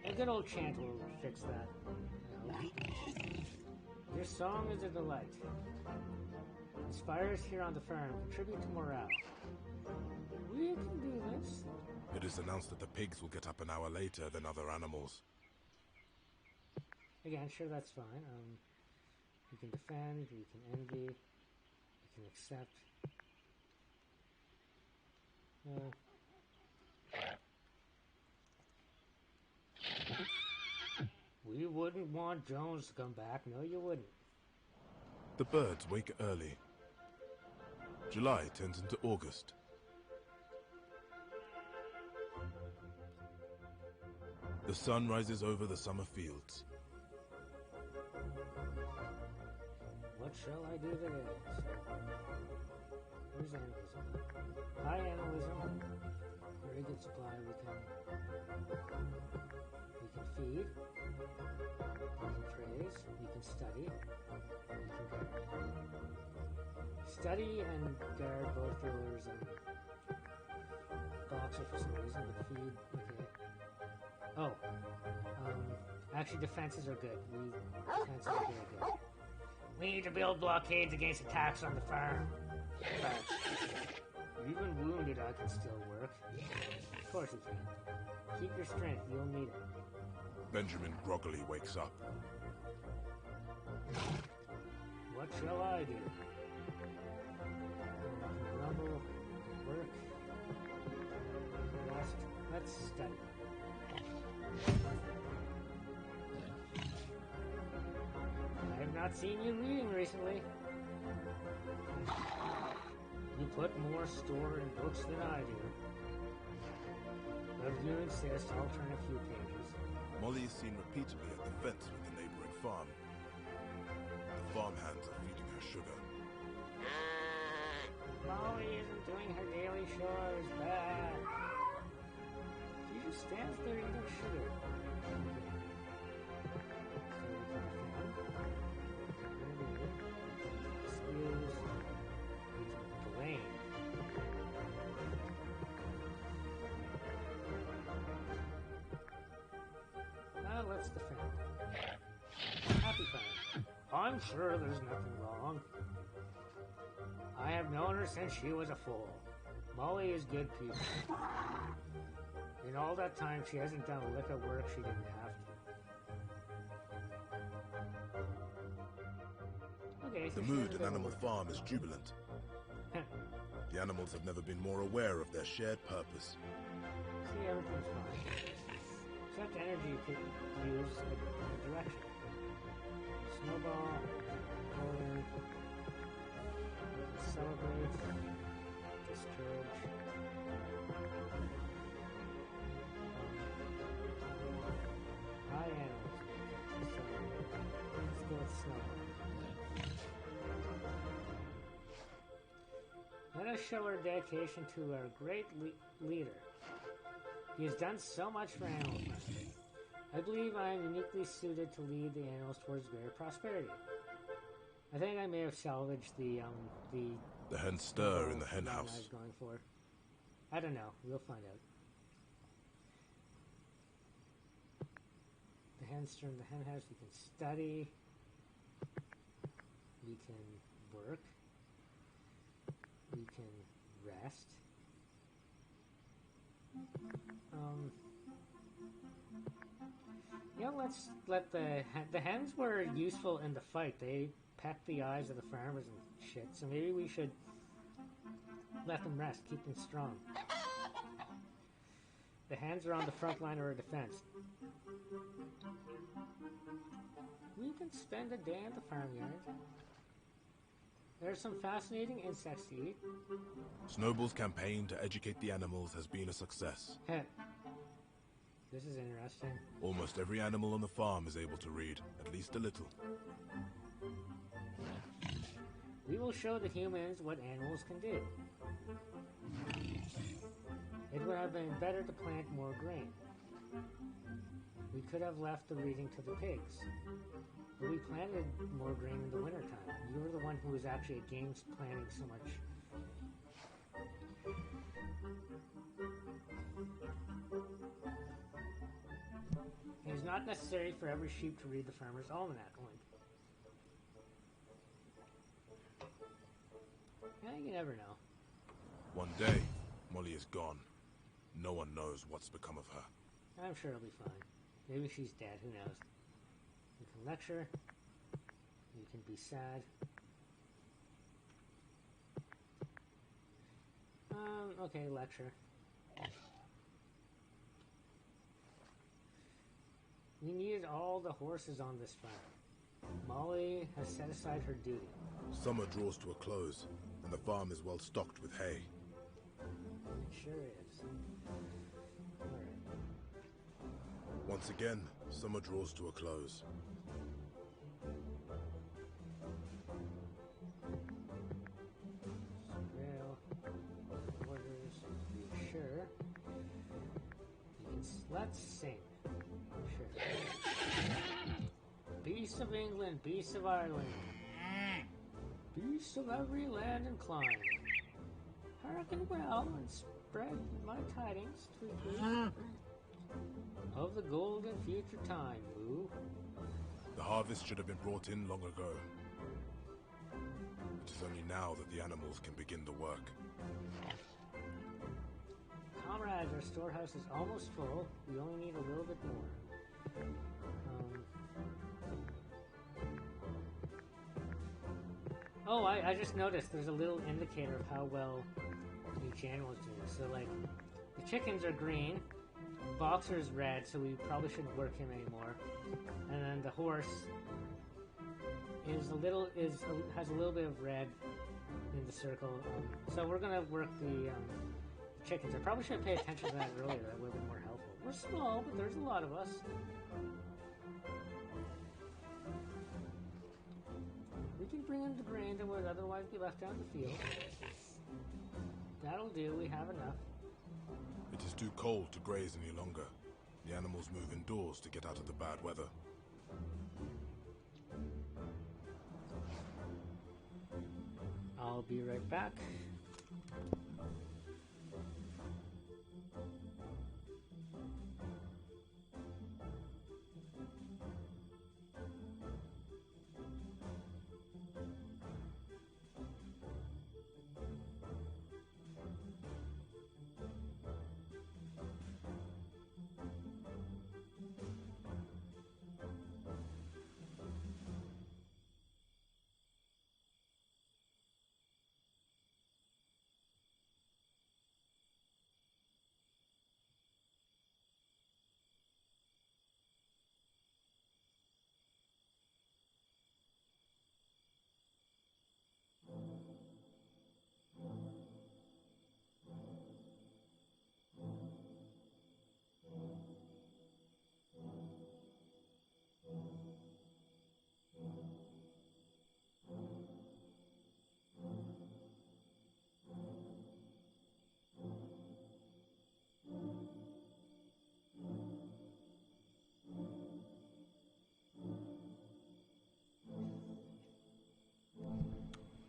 a good old chant will fix that. Your song is a delight. Inspires here on the farm. Contribute to morale. We can do this. It is announced that the pigs will get up an hour later than other animals. Again, sure, that's fine. We can defend, we can envy, we can accept. We wouldn't want Jones to come back. No, you wouldn't. The birds wake early. July turns into August. The sun rises over the summer fields. What shall I do today? Where's animalism? High animalism. Very good supply. We can feed. We can praise. We can study. We can guard. Study and guard both rulers and boxer for some reason, but feed. Okay. Oh. Actually, defenses are good. Defenses are very good. We need to build blockades against attacks on the farm. But even wounded, I can still work. Of course you can. Keep your strength. You'll need it. Benjamin groggily wakes up. What shall I do? work. Rest. Let's study. I have not seen you reading recently. You put more store in books than I do. But if you insist, I'll turn a few pages. Molly is seen repeatedly at the fence with the neighboring farm. The farmhands are feeding her sugar. Molly isn't doing her daily chores. Bah. She just stands there eating sugar. Excuse Blaine. Now let's defend. Happy Fan. I'm sure there's nothing wrong. I have known her since she was a foal. Molly is good people. In all that time, she hasn't done a lick of work she didn't have to. Okay, so The mood in Animal Farm is jubilant. The animals have never been more aware of their shared purpose. See, everything's fine. Except energy you can use a direction. Snowball, Napoleon, celebrate, discourage. High animals. So, let's go with Snowball. Let us show our dedication to our great leader. He has done so much for animal farming. I believe I am uniquely suited to lead the animals towards greater prosperity. I think I may have salvaged the hens stir in the hen I house. was going for. I don't know. We'll find out. The hens stir in the hen house. We can study. We can work. We can rest. Let's let the hens were useful in the fight. They pecked the eyes of the farmers and shit. So maybe we should let them rest, keep them strong. The hens are on the front line of our defense. We can spend a day at the farmyard. There are some fascinating insects to eat. Snowball's campaign to educate the animals has been a success. This is interesting. Almost every animal on the farm is able to read, at least a little. We will show the humans what animals can do. It would have been better to plant more grain. We could have left the reading to the pigs. But we planted more grain in the wintertime. You were the one who was actually against planting so much. It is not necessary for every sheep to read the farmer's almanac. You never know. One day, Molly is gone. No one knows what's become of her. I'm sure it'll be fine. Maybe she's dead, who knows. You can lecture. You can be sad. Okay, lecture. We needed all the horses on this farm. Molly has set aside her duty. Summer draws to a close, and the farm is well stocked with hay. It sure is. Alright. Once again, summer draws to a close. Rail, orders, sure. Let's sing. Sure. Beasts of England, beasts of Ireland, beasts of every land and clime, hearken well and spread my tidings to you of the golden future time, woo. The harvest should have been brought in long ago. It is only now that the animals can begin the work. Comrades, our storehouse is almost full. We only need a little bit more. Oh, I just noticed there's a little indicator of how well the each animal is doing. So, like, the chickens are green, Boxer's red, so we probably shouldn't work him anymore. And then the horse has a little bit of red in the circle. So we're gonna work the chickens. I probably should have paid attention to that earlier. That would have been more helpful. We're small, but there's a lot of us. We can bring in the grain that would otherwise be left out in the field. That'll do. We have enough. It is too cold to graze any longer. The animals move indoors to get out of the bad weather. I'll be right back.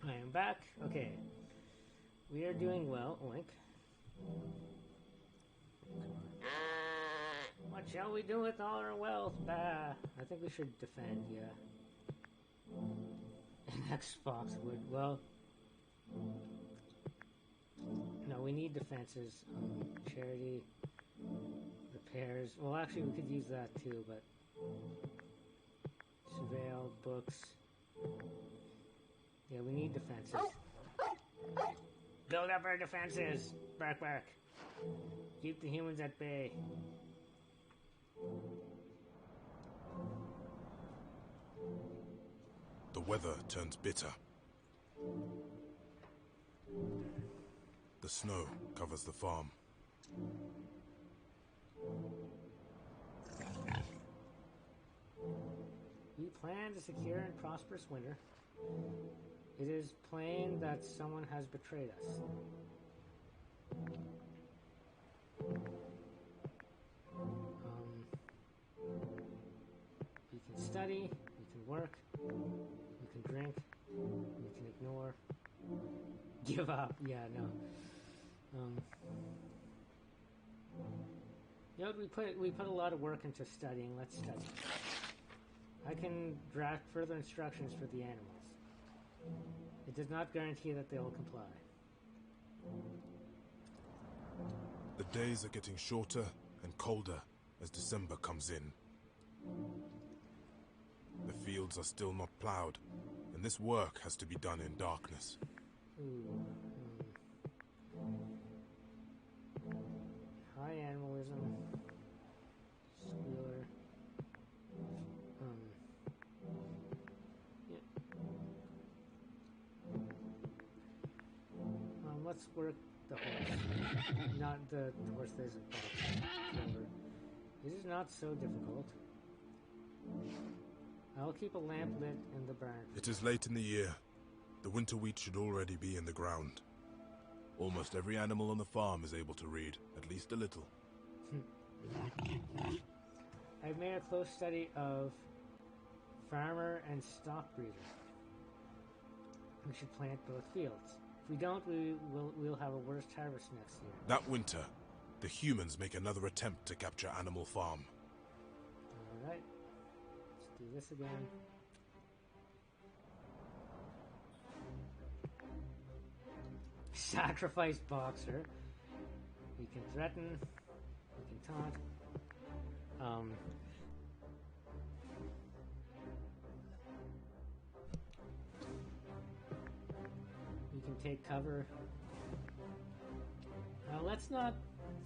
I am back. Okay. We are doing well. Oink. What shall we do with all our wealth? Bah. I think we should defend, yeah. An Xbox would. Well. No, we need defenses. Charity. Repairs. Well, actually, we could use that too, but. Surveil. Books. Yeah, we need defenses. Build up our defenses! Bark, bark. Keep the humans at bay. The weather turns bitter. The snow covers the farm. We plan a secure and prosperous winter. It is plain that someone has betrayed us. We can study, we can work, we can drink, we can ignore, give up. Yeah, no. You know, we put a lot of work into studying. Let's study. I can draft further instructions for the animals. It does not guarantee that they will comply. The days are getting shorter and colder as December comes in. The fields are still not plowed, and this work has to be done in darkness. High animalism. Squealer. Let's work the horse. Not the horse that isn't boxed. This is not so difficult. I'll keep a lamp lit in the barn. It is late in the year. The winter wheat should already be in the ground. Almost every animal on the farm is able to read, at least a little. I've made a close study of farmer and stock breeder. We should plant both fields. If we don't, we'll have a worse harvest next year. That winter, the humans make another attempt to capture Animal Farm. Alright. Let's do this again. Sacrifice Boxer. We can threaten. We can taunt. We can take cover. let's not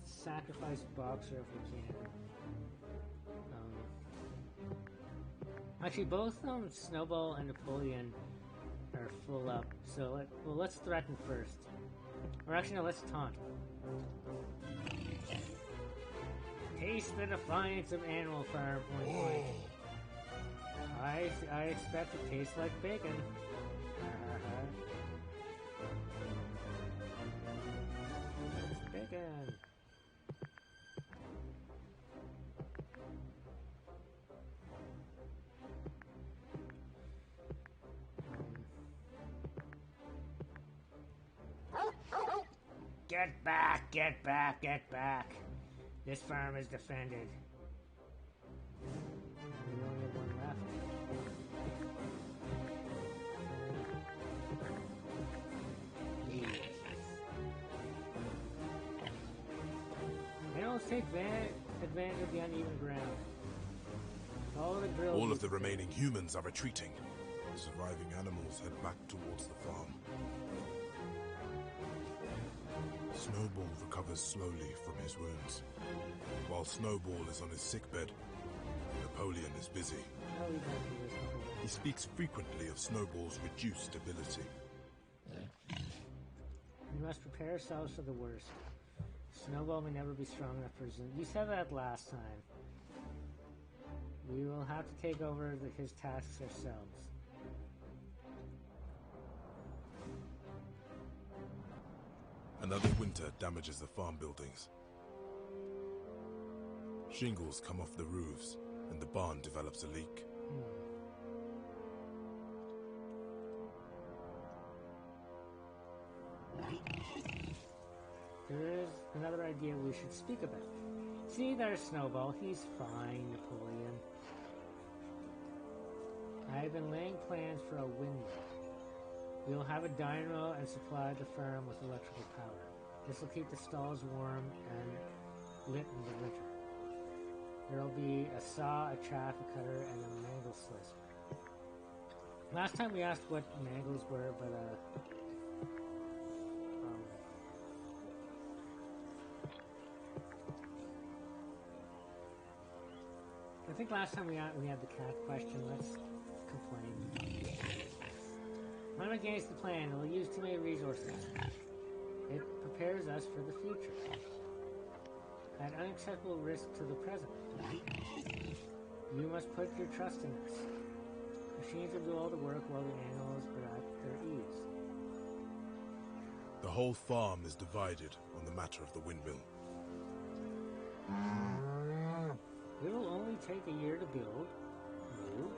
sacrifice Boxer if we can. Actually, both Snowball and Napoleon are full up, so let's threaten first. Or actually, no, let's taunt. Taste the defiance of Animal Farm. Oink, oink. I expect it tastes like bacon. It's bacon. Get back, get back, get back. This farm is defended. We only have one left. Animals take advantage of the uneven ground. Follow the drill. All of the remaining humans are retreating. The surviving animals head back towards the farm. Snowball recovers slowly from his wounds. While Snowball is on his sickbed, Napoleon is busy. He speaks frequently of Snowball's reduced ability. We must prepare ourselves for the worst. Snowball may never be strong enough for his... You said that last time. We will have to take over his tasks ourselves. Another winter damages the farm buildings. Shingles come off the roofs, and the barn develops a leak. There is another idea we should speak about. See, there's Snowball. He's fine, Napoleon. I've been laying plans for a windmill. We'll have a dynamo and supply the farm with electrical power. This will keep the stalls warm and lit in the winter. There will be a saw, a chaff, a cutter, and a mangle slicer. Last time we asked what mangles were, but I think last time we had the cat question. Let's complain. I'm against the plan. It will use too many resources. It prepares us for the future. At unacceptable risk to the present. You must put your trust in us. Machines will do all the work while the animals are at their ease. The whole farm is divided on the matter of the windmill. It will only take a year to build. No.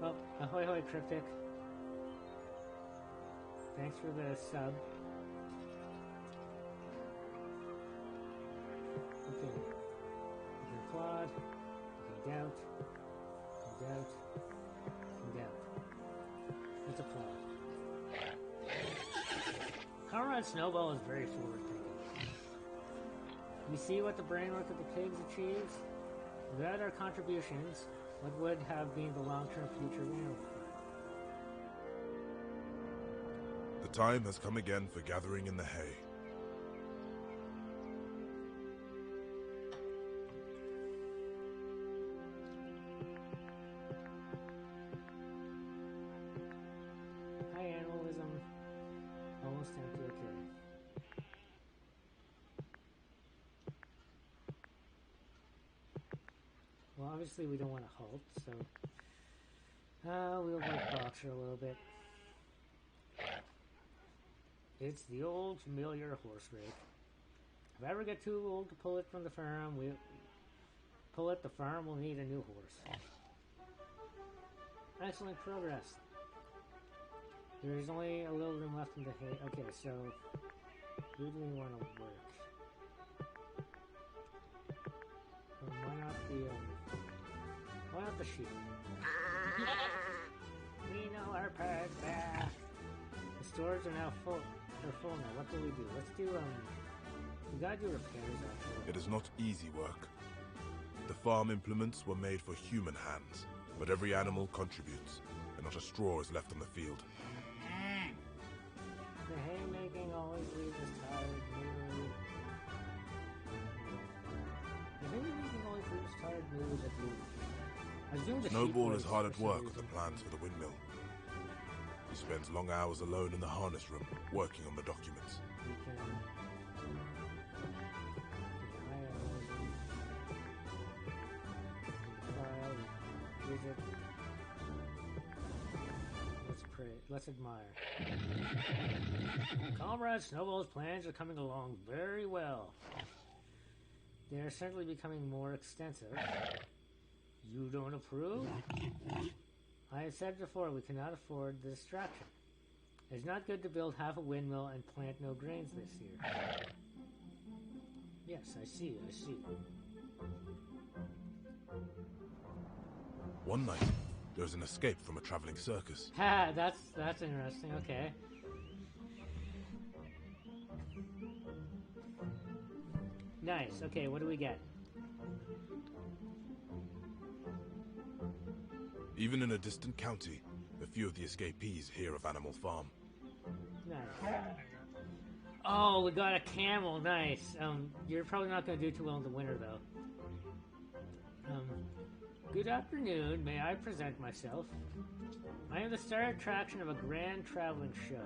Well, ahoy hoy Cryptic. Thanks for the sub. Okay. You can applaud, you can doubt, Let's applaud. Conrad Snowball is very forward thinking. You see what the brainwork of the pigs achieves? Without our contributions, what would have been the long-term future of Animal Farm? The time has come again for gathering in the hay. Hi, animalism. Almost empty, okay. Well, obviously we don't want to halt, so we'll work Boxer a little bit. It's the old familiar horse rake. If I ever get too old to pull it from the farm, the farm will need a new horse. Excellent progress. There is only a little room left in the hay. Okay, so who do we want to work? Why not the sheep? We know our path's back. The stores are now full. They're full now. What do we do? Let's do we gotta do repairs actually. It is not easy work. The farm implements were made for human hands, but every animal contributes, and not a straw is left on the field. The haymaking always First hard news at least. I assume the Snowball is sheep hard was at for work some on the reason. plans for the windmill. He spends long hours alone in the harness room, working on the documents. We can... File, visit. Let's pray. Let's admire. Comrade Snowball's plans are coming along very well. They are certainly becoming more extensive. You don't approve? I have said before, we cannot afford the distraction. It's not good to build half a windmill and plant no grains this year. Yes, I see. One night, there's an escape from a traveling circus. Ha, that's interesting, okay. Nice, okay, what do we get? Even in a distant county, a few of the escapees hear of Animal Farm. Nice. Oh, we got a camel, nice. You're probably not going to do too well in the winter, though. Good afternoon, may I present myself? I am the star attraction of a grand traveling show.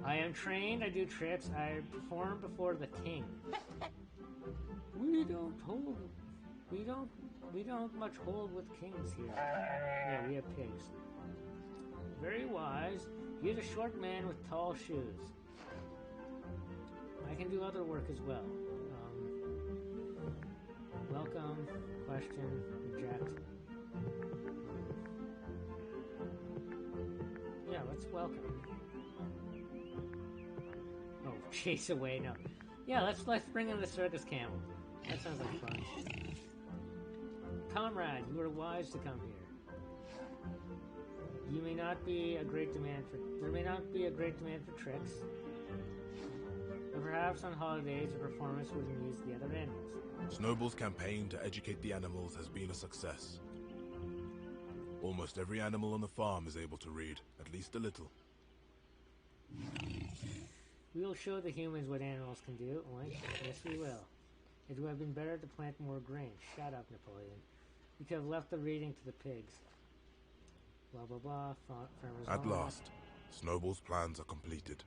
I am trained, I do tricks, I perform before the king. We don't much hold with kings here. Yeah, we have pigs. Very wise. He is a short man with tall shoes. I can do other work as well. Welcome, question, reject. Yeah, let's welcome. Oh, chase away, no. Yeah, let's bring in the circus camel. That sounds like fun. Comrade, you are wise to come here. There may not be a great demand for tricks. But perhaps on holidays a performance would amuse the other animals. Snowball's campaign to educate the animals has been a success. Almost every animal on the farm is able to read, at least a little. We will show the humans what animals can do. Oink. Yes, we will. It would have been better to plant more grain. Shut up, Napoleon. We could have left the reading to the pigs. Blah, blah, blah. Farmers At Law. last, Snowball's plans are completed.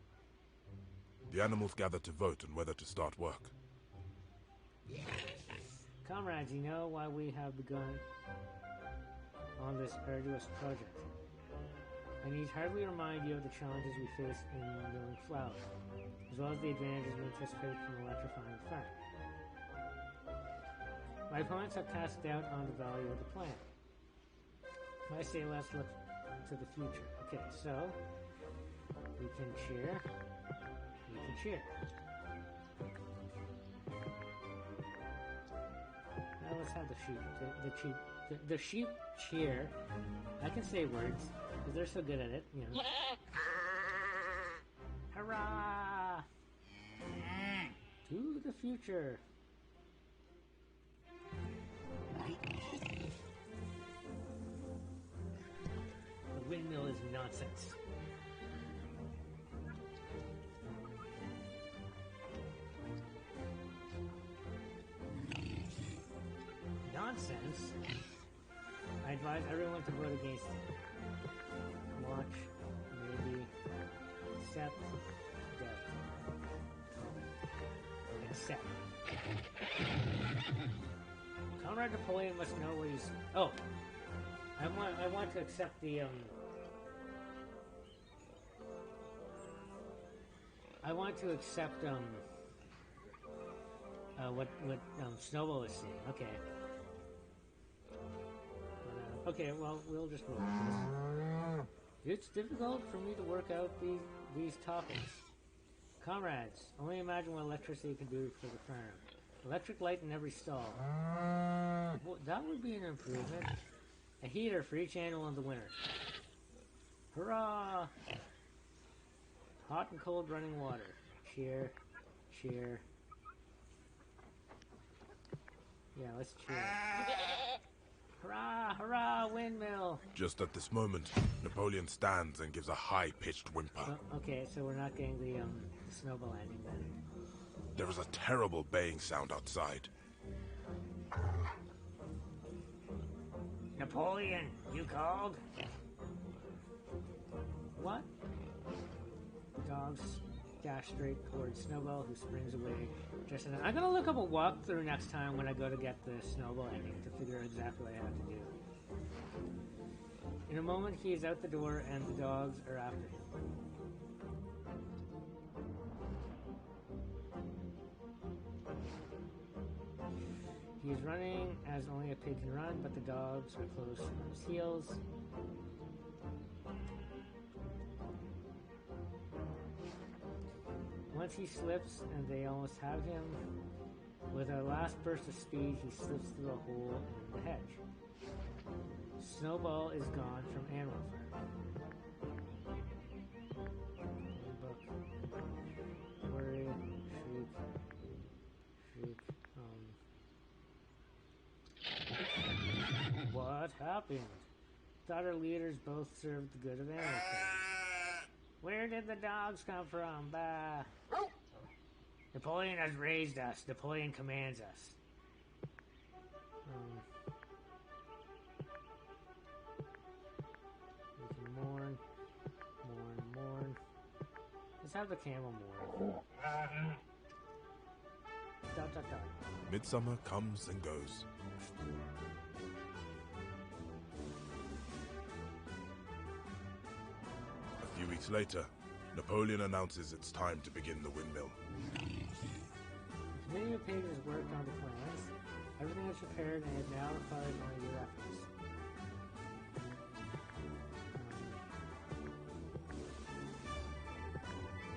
The animals gather to vote on whether to start work. Comrades, you know why we have begun on this arduous project. I need hardly remind you of the challenges we face in milling flour, as well as the advantages we anticipate from electrifying the farm. My opponents have cast doubt on the value of the plan. I say let's look to the future. Okay, so we can cheer. We can cheer. Now let's have the sheep. The sheep cheer. I can say words because they're so good at it. You know. Hurrah! To the future. The windmill is nonsense. Nonsense? I advise everyone to vote against it. Watch, maybe, accept, doubt. Accept. Comrade Napoleon must know what he's... Oh! I want to accept the, I want to accept, what Snowball is saying. Okay. Okay, well, we'll just roll with this. It's difficult for me to work out these topics. Comrades, only imagine what electricity can do for the farm. Electric light in every stall. Well, that would be an improvement. A heater for each animal in the winter. Hurrah! Hot and cold running water. Cheer. Cheer. Yeah, let's cheer. Hurrah! Hurrah! Windmill! Just at this moment, Napoleon stands and gives a high-pitched whimper. Oh, okay, so we're not getting the snowball landing then. There is a terrible baying sound outside. Napoleon, you called? What? The dogs dash straight towards Snowball, who springs away just then. I'm gonna look up a walkthrough next time when I go to get the Snowball ending to figure out exactly what I have to do. In a moment, he is out the door and the dogs are after him. He is running as only a pig can run, but the dogs are close on his heels. Once he slips and they almost have him, with a last burst of speed, he slips through a hole in the hedge. Snowball is gone from Animal Farm. Worry, shriek. What happened? Thought our leaders both served the good of Animal Farm. Where did the dogs come from? Bah. Napoleon has raised us. Napoleon commands us. We can mourn. Let's have the camel mourn. Dot. Midsummer comes and goes. A few weeks later, Napoleon announces it's time to begin the windmill. The committee of pages worked on the plans. Everything is prepared and it now requires only your efforts.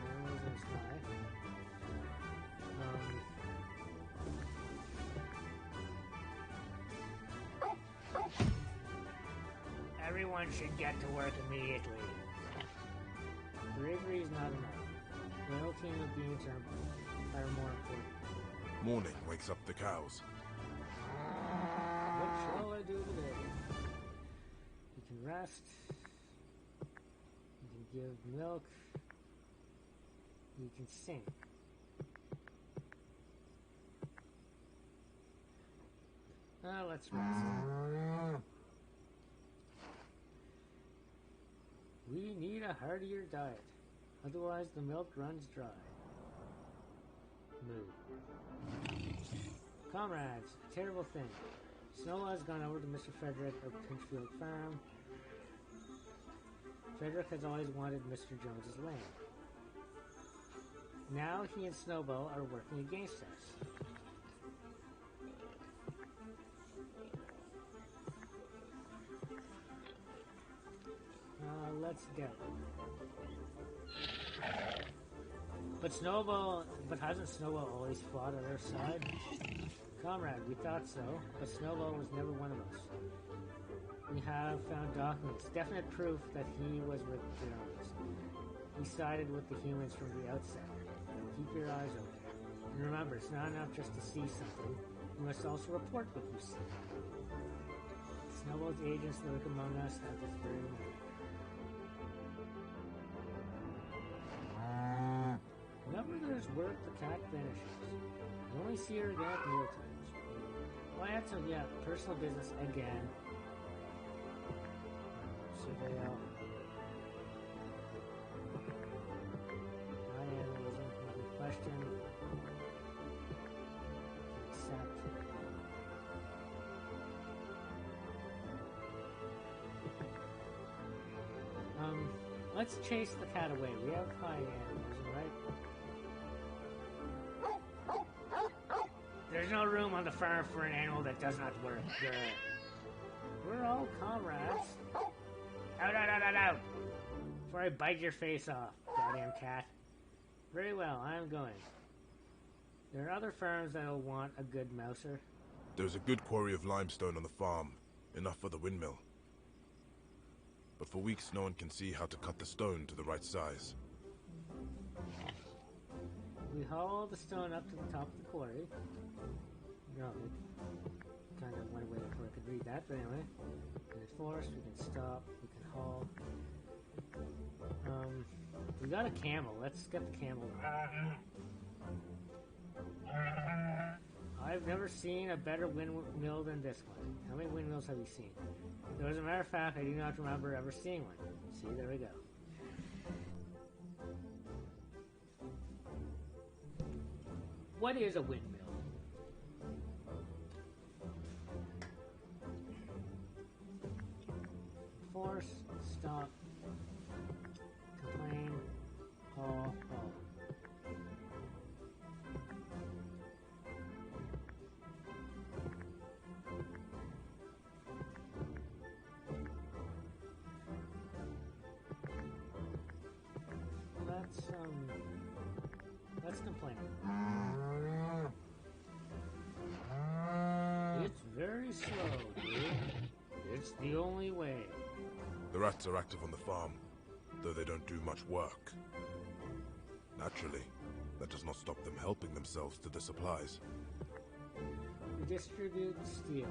Animals in the sky. Everyone should get to work immediately. Bravery is not enough. Loyalty and obedience are more important. Morning wakes up the cows. What shall I do today? You can rest. You can give milk. You can sing. Let's rest. We need a heartier diet. Otherwise the milk runs dry. Moo. Comrades, a terrible thing. Snow has gone over to Mr. Frederick of Pinchfield Farm. Frederick has always wanted Mr. Jones's land. Now he and Snowball are working against us. Let's go. But hasn't Snowball always fought at our side? Comrade, we thought so, but Snowball was never one of us. We have found documents, definite proof that he was with Jones. He sided with the humans from the outset. Keep your eyes open. And remember, it's not enough just to see something. You must also report what you see. Snowball's agents lurk among us at this very moment. Whenever there's work, the cat vanishes. You only see her again at mealtimes. Well, that's personal business again. Surveil. My animalism, nothing question. Accept. Let's chase the cat away. We have high animalism, right? There's no room on the farm for an animal that does not work. We're all comrades. Out! Before I bite your face off, goddamn cat. Very well, I'm going. There are other farms that'll want a good mouser. There's a good quarry of limestone on the farm, enough for the windmill. But for weeks no one can see how to cut the stone to the right size. We haul the stone up to the top of the quarry. No, it kind of went away before I could read that, but anyway. And it's forced, we can stop, we can haul. We got a camel, let's get the camel. I've never seen a better windmill than this one. How many windmills have you seen? Though, as a matter of fact, I do not remember ever seeing one. See, there we go. What is a windmill? Force, stop, complain, haul, haul. Let's complain. It's very slow, dude. It's the only way. The rats are active on the farm, though they don't do much work. Naturally, that does not stop them helping themselves to the supplies. Redistribute steel.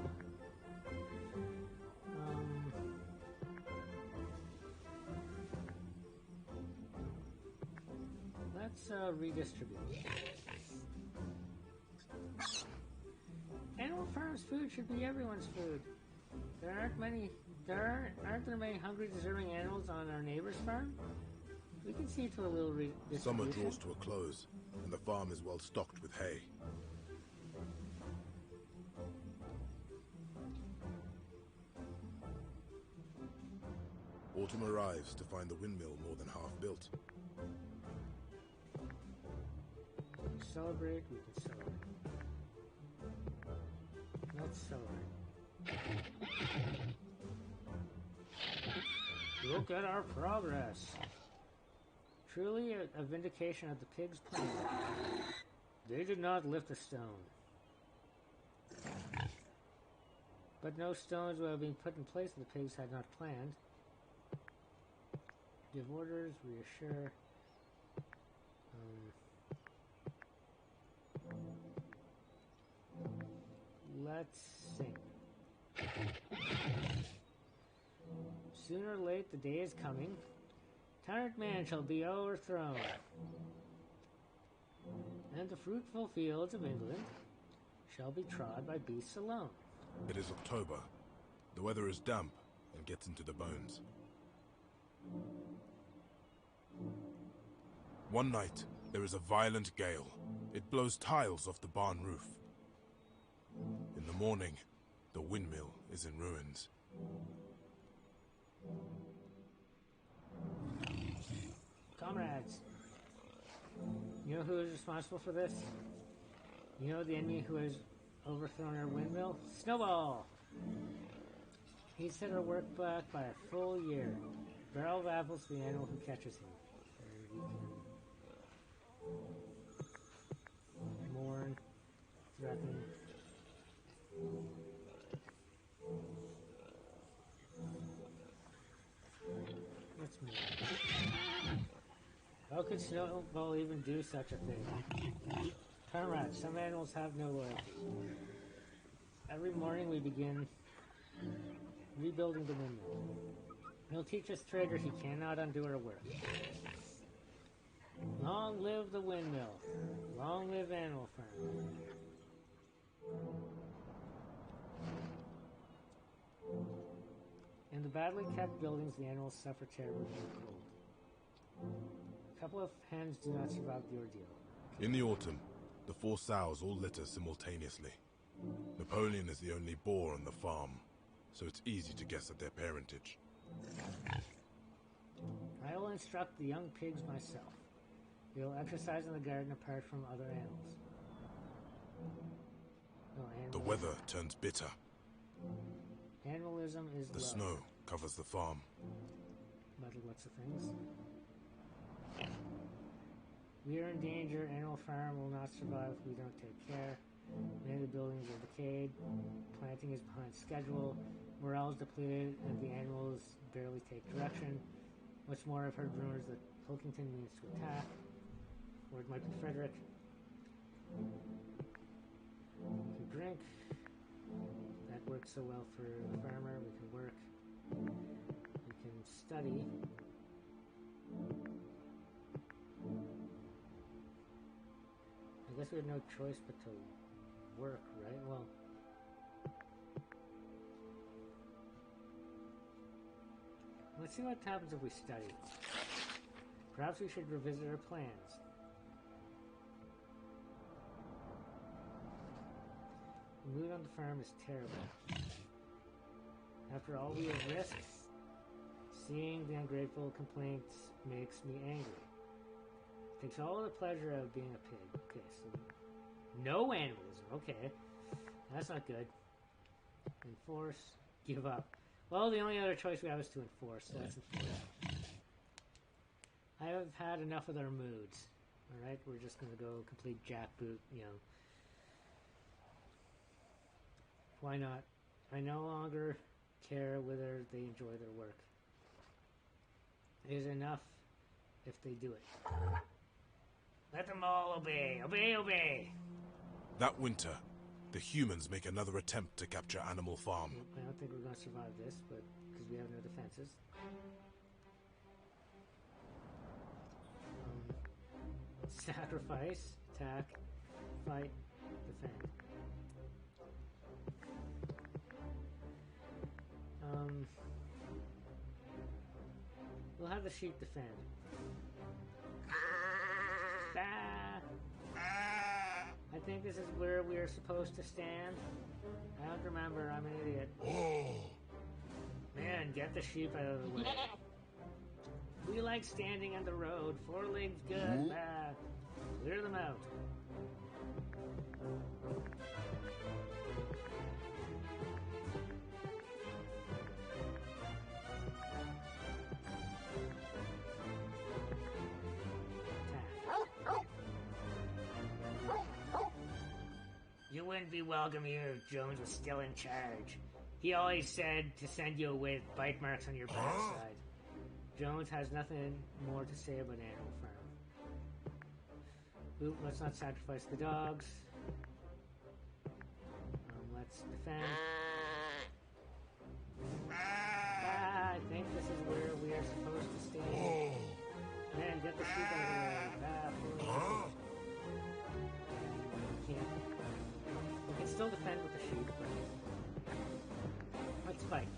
Let's redistribute. Animal Farm's food should be everyone's food. Aren't there many hungry, deserving animals on our neighbor's farm? We can see to a little redistribution. Summer draws to a close, and the farm is well stocked with hay. Autumn arrives to find the windmill more than half built. Celebrate, we can celebrate. Let's celebrate. Look at our progress. Truly a vindication of the pigs' plan. They did not lift a stone. But no stones were being put in place that the pigs had not planned. Give orders, reassure. Let's sing. Sooner or late the day is coming. Tyrant man shall be overthrown, and the fruitful fields of England shall be trod by beasts alone. It is October. The weather is damp and gets into the bones. One night, there is a violent gale. It blows tiles off the barn roof. In the morning, the windmill is in ruins. Comrades, you know who is responsible for this? You know the enemy who has overthrown our windmill? Snowball! He set our work back by a full year. Barrel of apples for the animal who catches him. And we can mourn, threaten. Let's move. How could Snowball even do such a thing? Comrades, some animals have no loyalty. Every morning we begin rebuilding the windmill. He'll teach us trader he cannot undo our work. Long live the windmill. Long live Animal Farm. In the badly kept buildings, the animals suffer terribly from the cold. A couple of hens do not survive the ordeal. In the autumn, the 4 sows all litter simultaneously. Napoleon is the only boar on the farm, so it's easy to guess at their parentage. I will instruct the young pigs myself. They will exercise in the garden apart from other animals. The weather turns bitter. Animalism is The low. snow covers the farm. But what's the things? We are in danger. Animal Farm will not survive if we don't take care. Many of the buildings are decayed. Planting is behind schedule. Morale is depleted, and the animals barely take direction. What's more, I've heard rumors that Pilkington means to attack. Or it might be Frederick. We can drink. That works so well for the farmer. We can work. We can study. I guess we have no choice but to work, right? Well, let's see what happens if we study. Perhaps we should revisit our plans. The mood on the farm is terrible. After all we have risked, seeing the ungrateful complaints makes me angry. Takes all the pleasure out of being a pig. Okay, so no animalism. Okay, that's not good. Enforce, give up. Well, the only other choice we have is to enforce, so let's enforce. I have had enough of their moods. Alright, we're just going to go complete jackboot, you know. Why not? I no longer care whether they enjoy their work. It is enough if they do it. Let them all obey. Obey, obey! That winter, the humans make another attempt to capture Animal Farm. I don't think we're going to survive this, but because we have no defenses. Sacrifice, attack, fight, defend. We'll have the sheep defend. Bah! I think this is where we are supposed to stand. I don't remember, I'm an idiot. Man, get the sheep out of the way. We like standing on the road. 4 legs good. Bah! Clear them out. You wouldn't be welcome here if Jones was still in charge. He always said to send you away with bite marks on your backside. Jones has nothing more to say about Animal Farm. Oop, let's not sacrifice the dogs. Let's defend. I think this is where we are supposed to stand. Man, get the sheep out of the way. Can't. We can still defend with the sheep, but let's fight.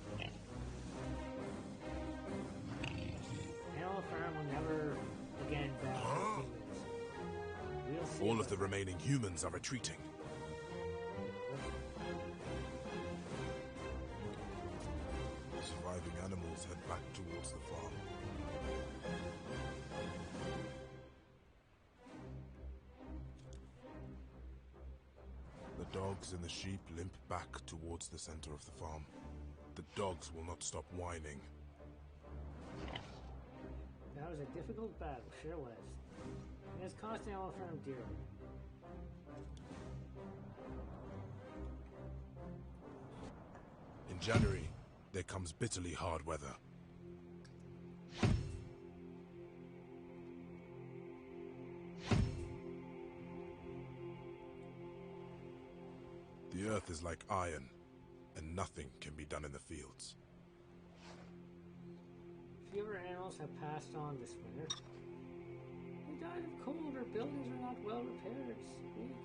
Animal Farm will never again bow to humans. We'll see. All of the remaining humans are retreating. The surviving animals head back towards the farm. The dogs and the sheep limp back towards the center of the farm. The dogs will not stop whining. That was a difficult battle, sure was. It has cost Animal Farm dearly. In January, there comes bitterly hard weather. The earth is like iron, and nothing can be done in the fields. Fewer animals have passed on this winter. They died of cold or buildings are not well repaired. Squeak.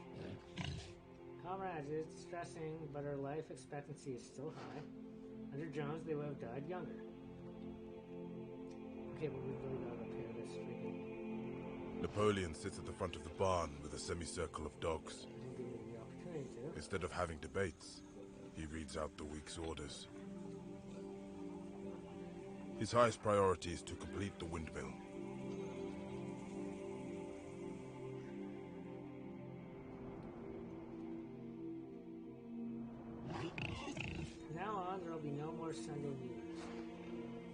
Comrades, it's distressing, but our life expectancy is still high. Under Jones, they would have died younger. Okay, but we've really got to repair this freaking... Napoleon sits at the front of the barn with a semicircle of dogs. Didn't give me the opportunity to. Instead of having debates, he reads out the week's orders. His highest priority is to complete the windmill. From now on, there will be no more Sunday meetings.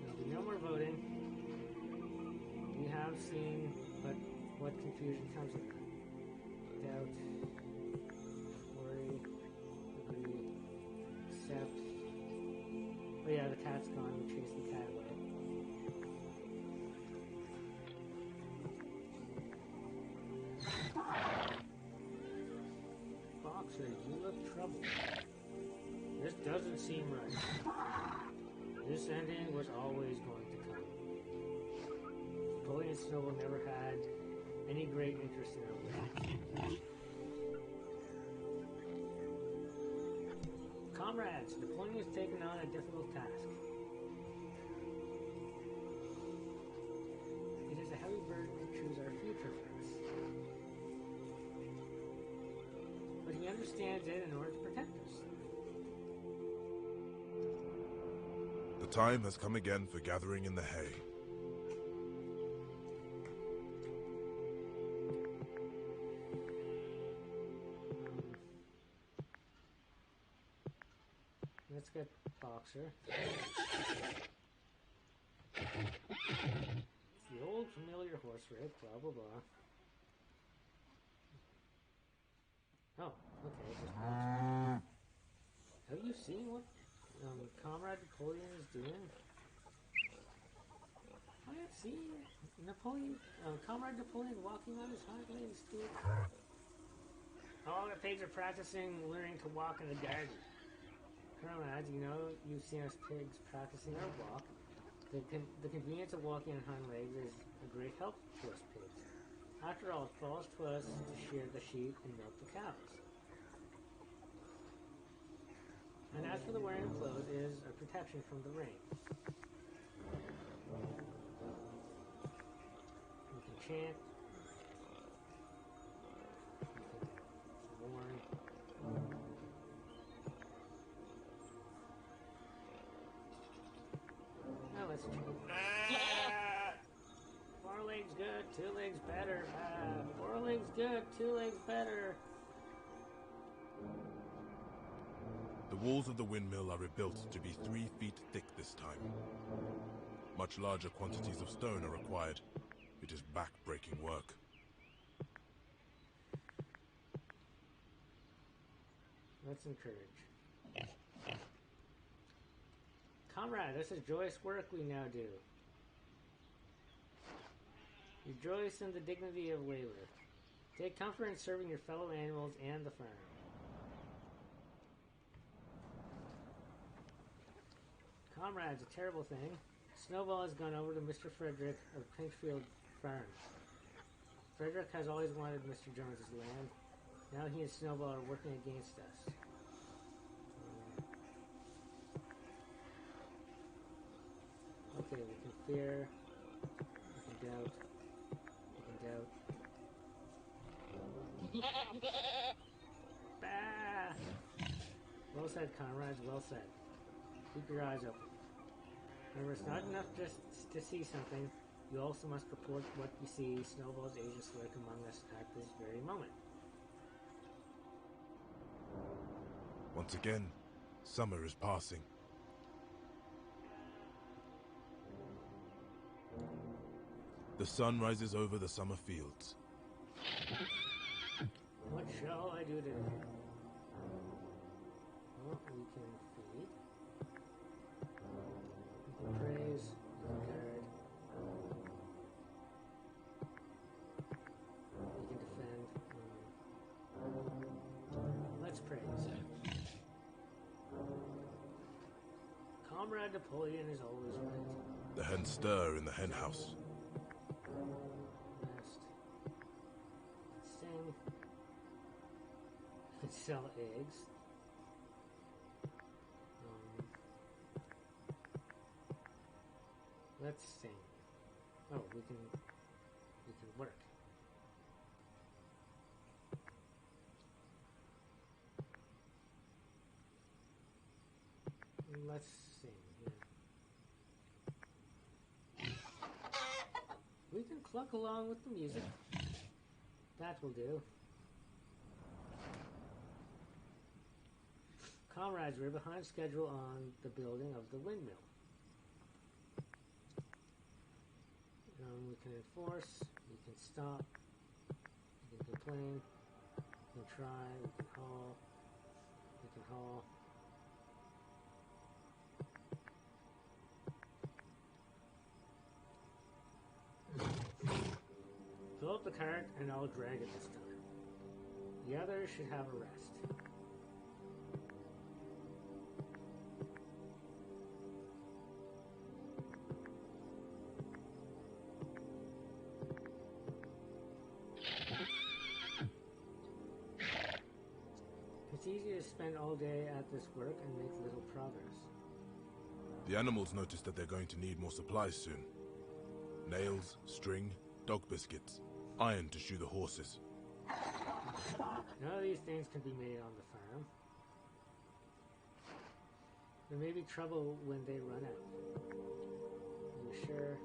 There will be no more voting. We have seen what confusion comes of that. Doubt, worry, agree, accept. Oh yeah, the cat's gone. We chased the cat away. Boxer, you look troubled. This doesn't seem right. This ending was always going to come. Napoleon Snowball never had any great interest in our work. Comrades, Napoleon has taken on a difficult task. It is a heavy burden to choose our future for us. But he understands it in order to protect us. The time has come again for gathering in the hay. Let's get Boxer. The old familiar horse rape, blah blah blah. Oh, okay. Just have you seen what Comrade Napoleon is doing? I have seen Napoleon, Comrade Napoleon walking on his hind legs, dude. All the pigs are practicing learning to walk in the garden. Comrades, you know, you've seen us pigs practicing our walk. The convenience of walking on hind legs is a great help to us pigs. After all, it falls to us to shear the sheep and milk the cows. And as for the wearing of clothes, it is a protection from the rain. You can chant. You can warn. Now let's chant. Four legs good, two legs better. Four legs good, two legs better. The walls of the windmill are rebuilt to be 3 feet thick this time. Much larger quantities of stone are required. It is back-breaking work. Let's encourage. Comrade, this is joyous work we now do. Rejoice in the dignity of labor. Take comfort in serving your fellow animals and the farm. Comrades, a terrible thing. Snowball has gone over to Mr. Frederick of Pinchfield Farm. Frederick has always wanted Mr. Jones's land. Now he and Snowball are working against us. Okay, we can fear. We can doubt. We can doubt. Bah! Well said, comrades, well said. Keep your eyes open. Remember, it's not enough just to see something. You also must report what you see. Snowball's agents lurk among us at this very moment. Once again, summer is passing. The sun rises over the summer fields. What shall I do today? Well, we can feed. We can praise. We can guard. We can defend. Let's praise. Comrade Napoleon is always right. The hens stir in the hen house. Rest. Sing. Sell eggs. Let's sing. Oh, we can work. Let's sing. Yeah. We can cluck along with the music. That will do. Comrades, we're behind schedule on the building of the windmill. We can enforce, we can stop, we can complain, we can try, we can haul, Fill up the cart and I'll drag it this time. The others should have a rest. easy to spend all day at this work and make little progress. The animals notice that they're going to need more supplies soon. Nails, string, dog biscuits, iron to shoe the horses. None of these things can be made on the farm. There may be trouble when they run out. Are you sure?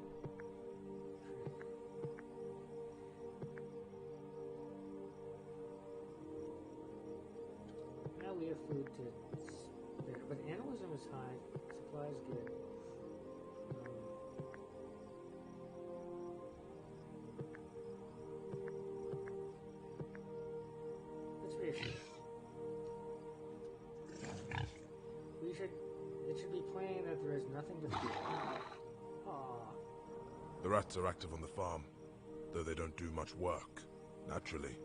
Now we have food to spare, but animalism is high. Supply is good. Let's reassure. It should be plain that there is nothing to fear. Aww. The rats are active on the farm, though they don't do much work. Naturally,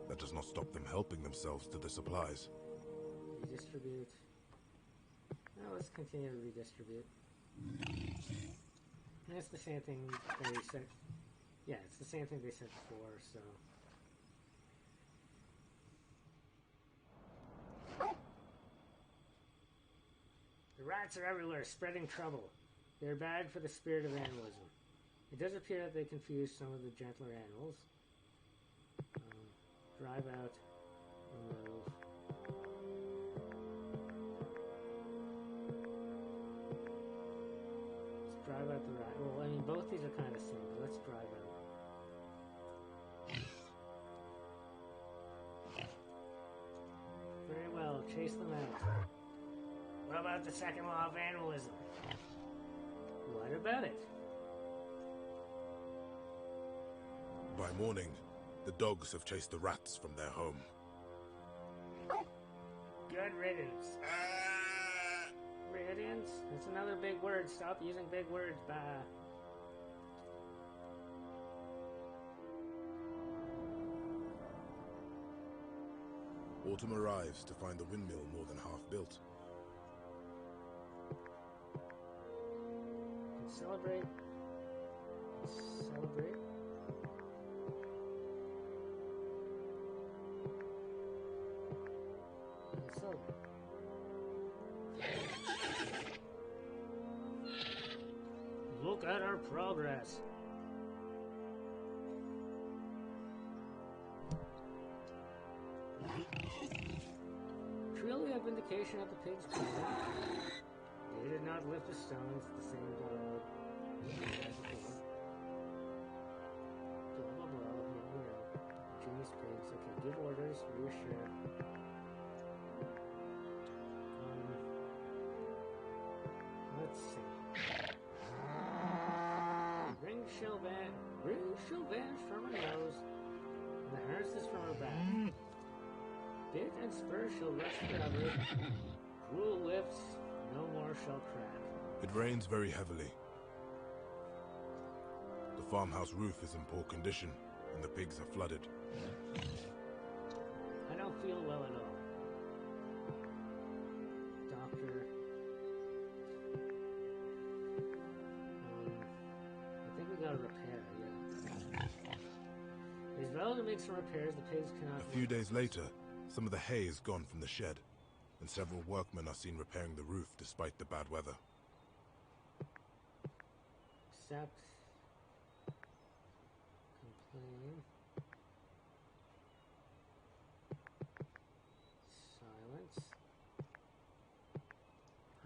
that does not stop them helping themselves to the supplies. Redistribute. Now let's continue to redistribute. And it's the same thing that we said. Yeah, it's the same thing they said before, so. The rats are everywhere, spreading trouble. They're bad for the spirit of animalism. It does appear that they confuse some of the gentler animals. Drive out, remove. Let's drive out the rat. Well, I mean, both these are kind of simple. Let's drive out. Very well, chase them out. What about the second law of animalism? What about it? By morning, the dogs have chased the rats from their home. Good riddance. Riddance? That's another big word. Stop using big words, bah. Autumn arrives to find the windmill more than half built. Celebrate. Celebrate. Celebrate. Look at our progress. Truly a vindication of the pig's plan. They did not lift a stone. It's the same dialogue. Blah blah blah. Genius pigs. Okay, give orders. Reassure. Let's see. Ring shall vanish from her nose, and the harnesses from her back. Bit and spur shall rest forever. Cruel lifts no more shall crack. It rains very heavily. The farmhouse roof is in poor condition, and the pigs are flooded. I don't feel well at all. Doctor. I think we got a repair, yeah. It's well to make some repairs. The pigs cannot. A few days later, some of the hay is gone from the shed, and several workmen are seen repairing the roof despite the bad weather. Accept. Complain. Silence.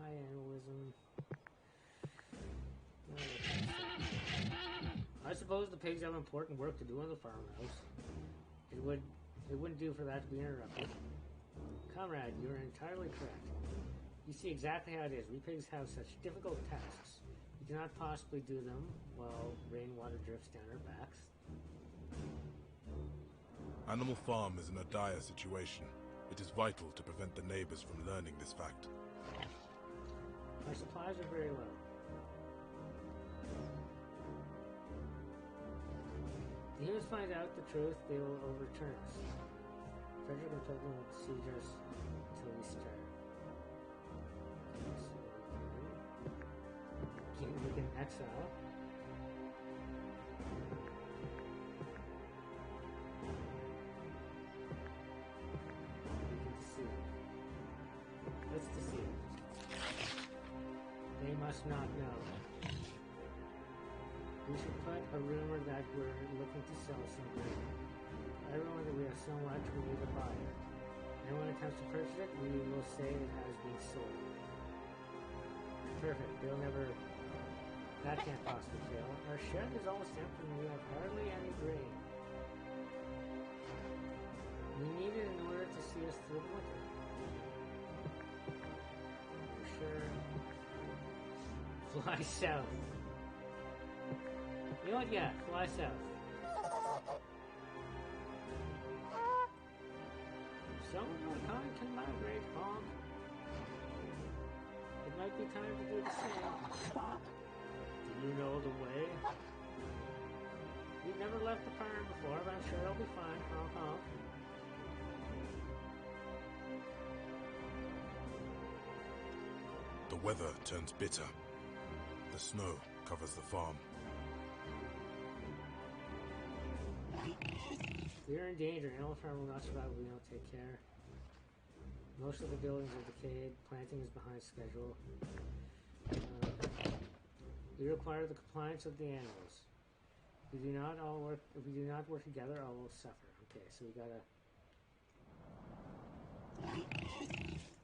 High animalism. I suppose the pigs have important work to do in the farmhouse. It wouldn't do for that to be interrupted. Comrade, you are entirely correct. You see exactly how it is. We pigs have such difficult tasks. We cannot possibly do them while rainwater drifts down our backs. Animal Farm is in a dire situation. It is vital to prevent the neighbors from learning this fact. Our supplies are very low. The humans find out the truth, they will overturn us. Frederick and Tolkien will besiege us until we starve. So we can exile. We can deceive. must not know. We should put a rumor that we're looking to sell something. Everyone that we have so much, we need a buyer. Anyone attempts to purchase it, we will say it has been sold. Perfect. They'll never... That can't possibly fail. Our shed is almost empty and we have hardly any grain. We need it in order to see us through the winter. For sure. Fly south. You know what? Yeah, fly south. Someone of the kind can migrate, honk. It might be time to do the same. Do you know the way? We've never left the farm before, but I'm sure it'll be fine, honk honk. The weather turns bitter. The snow covers the farm. We're in danger. Animal Farm will not survive if we don't take care. Most of the buildings are decayed. Planting is behind schedule. We require the compliance of the animals. If we do not work together, all will suffer. Okay, so we gotta...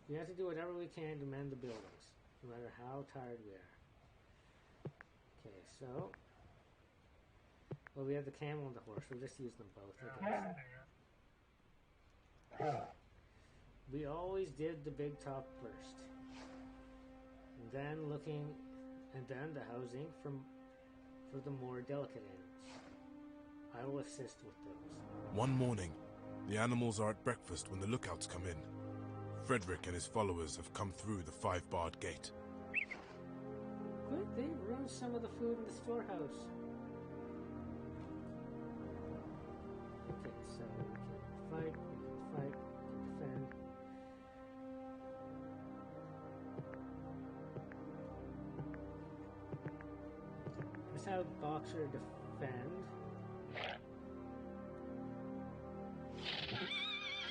We have to do whatever we can to mend the buildings, no matter how tired we are. Okay, so... Well, we have the camel and the horse. We'll just use them both, I guess. We always did the big top first. And then the housing for the more delicate animals. I will assist with those. One morning, the animals are at breakfast when the lookouts come in. Frederick and his followers have come through the 5-barred gate. Good, they ruined some of the food in the storehouse. Okay, so we can fight, we can defend. That's how Boxer defend.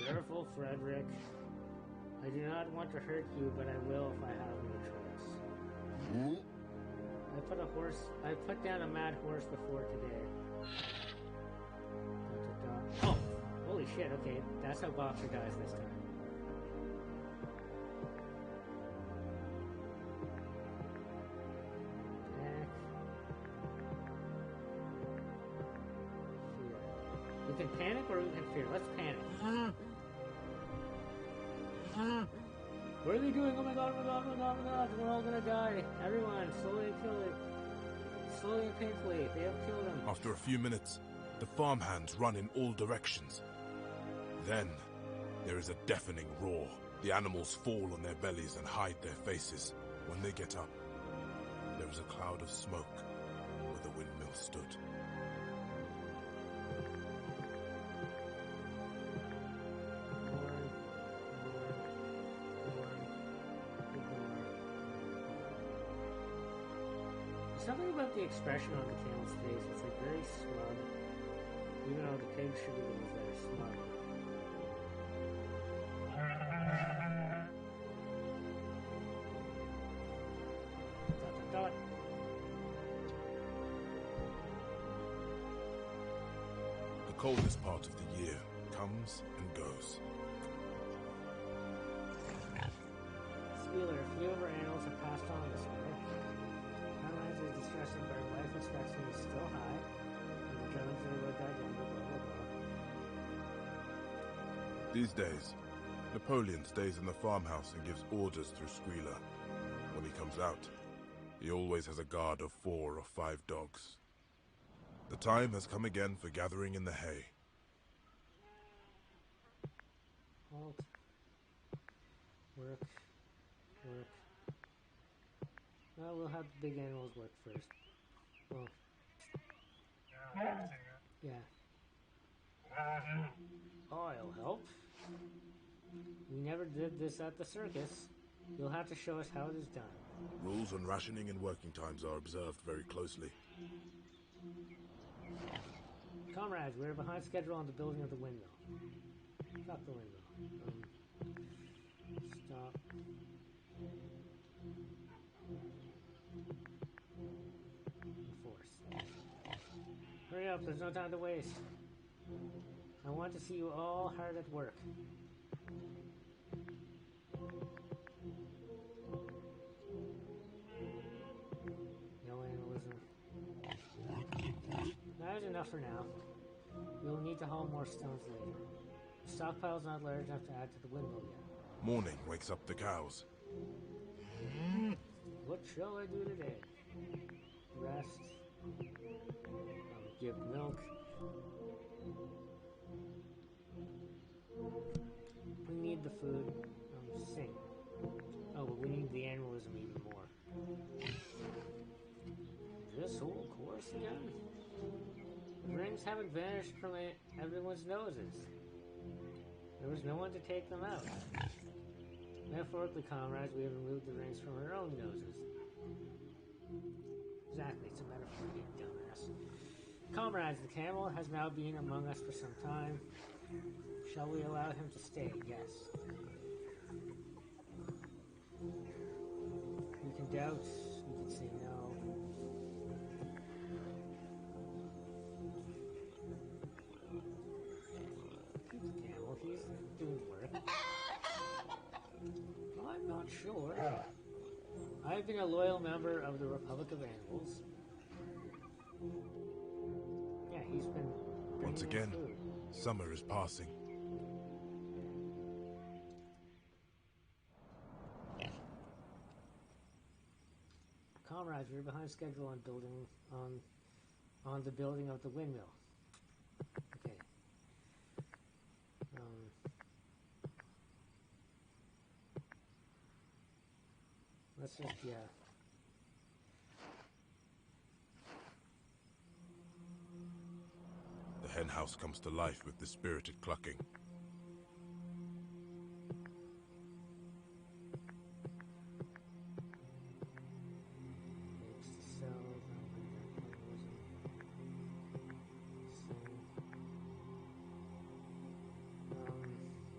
Careful, Frederick. I do not want to hurt you, but I will if I have no choice. I put down a mad horse before today. Oh! Holy shit, okay. That's how Boxer dies this time. Attack. Fear. We can panic or we can fear. Let's panic. What are they doing? Oh my god, oh my god, oh my god, oh my god. We're all gonna die. Everyone, slowly and kill it. Slowly and painfully. They have killed him. After a few minutes, the farmhands run in all directions. Then, there is a deafening roar. The animals fall on their bellies and hide their faces. When they get up, there is a cloud of smoke where the windmill stood. Something about the expression on the camel's face, it's like very smug. Even though the pig should be the ones that are smug. Dot, dot, dot. The coldest part of the year comes and goes. Squealer, a few of our animals have passed on this way. Is distressing, but our life expectancy is still high. And the Germans will die young, blah, blah, blah. These days, Napoleon stays in the farmhouse and gives orders through Squealer. When he comes out, he always has a guard of 4 or 5 dogs. The time has come again for gathering in the hay. Halt. Work. Work. Well, we'll have the big animals work first. Well, yeah. I'll help. We never did this at the circus. You'll have to show us how it is done. Rules on rationing and working times are observed very closely. Comrades, we're behind schedule on the building of the windmill. Stop the windmill. Stop. Hurry up, there's no time to waste. I want to see you all hard at work. No animalism. That is enough for now. We will need to haul more stones later. The stockpile's not large enough to add to the windmill yet. Morning wakes up the cows. What shall I do today? Rest. Give milk. We need the food. Sing. Oh, but we need the animalism even more. This whole course again? The rings haven't vanished from everyone's noses. There was no one to take them out. Metaphorically, comrades, we have removed the rings from our own noses. Exactly, it's a metaphor, you dumbass. Comrades, the camel has now been among us for some time. Shall we allow him to stay? Yes. We can doubt, we can say no. Keep the camel, he's doing the work. I'm not sure. I've been a loyal member of the Republic of Animals. Yeah, he's been Once again, food. summer is passing. Comrades, we're behind schedule on building on the building of the windmill. Okay. Let's just The hen house comes to life with the spirited clucking.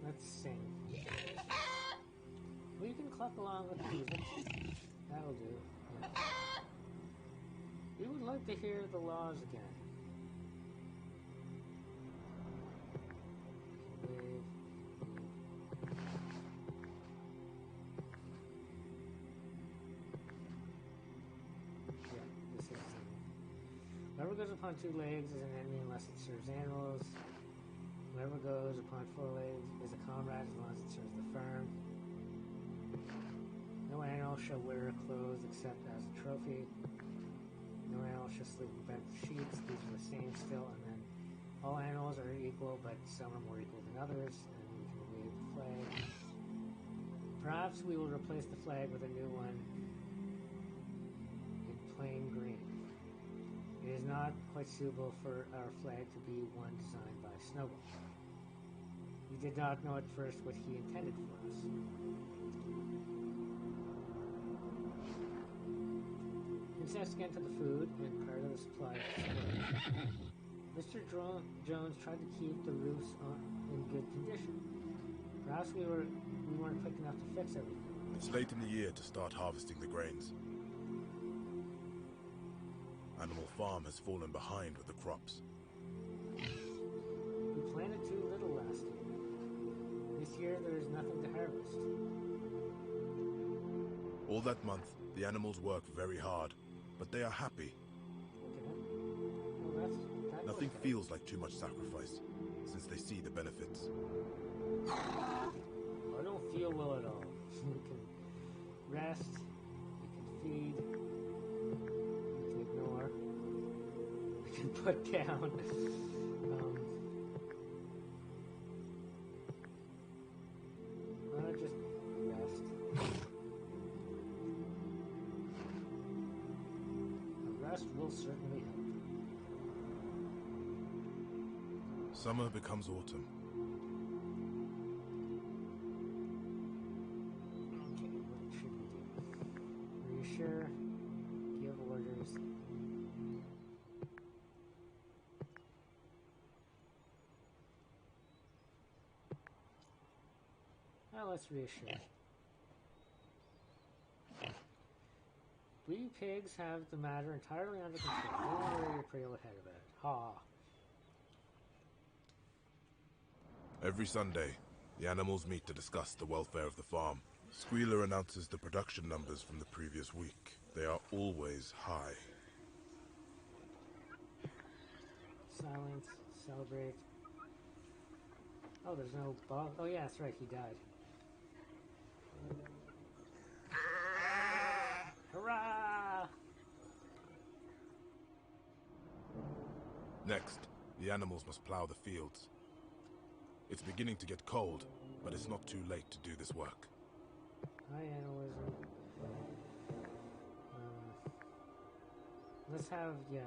Let's sing. Well, you can cluck along with the music. That'll do. Yeah. We would like to hear the laws again. Whoever goes upon 2 legs is an enemy unless it serves animals. Whoever goes upon 4 legs is a comrade as long as it serves the firm. No animal shall wear clothes except as a trophy. No animal shall sleep in bed with sheets. These are the same still. And then all animals are equal, but some are more equal than others. And we can wave the flag. Perhaps we will replace the flag with a new one in plain green. It is not quite suitable for our flag to be one designed by Snowball. We did not know at first what he intended for us. Insects get into the food and part of the supply of Mr. Jones tried to keep the roofs in good condition. Perhaps we weren't quick enough to fix everything. It's late in the year to start harvesting the grains. Animal Farm has fallen behind with the crops. We planted too little last year. This year there is nothing to harvest. All that month, the animals work very hard, but they are happy. Okay. Well, that's Nothing okay. feels like too much sacrifice, since they see the benefits. I don't feel well at all. We can rest, we can feed, we can ignore, we can put down. Why not just rest? A rest will certainly help. Summer becomes autumn. Okay, what should we do? Reassure, give orders. Now let's reassure. We pigs have the matter entirely under control. Don't worry your pretty little head about it. Ha. Every Sunday, the animals meet to discuss the welfare of the farm. Squealer announces the production numbers from the previous week. They are always high. Silence. Celebrate. Oh, there's no ball. Oh, yeah, that's right. He died. Hurrah! Next, the animals must plow the fields. It's beginning to get cold, but it's not too late to do this work. Hi, animalism. Let's have, yeah.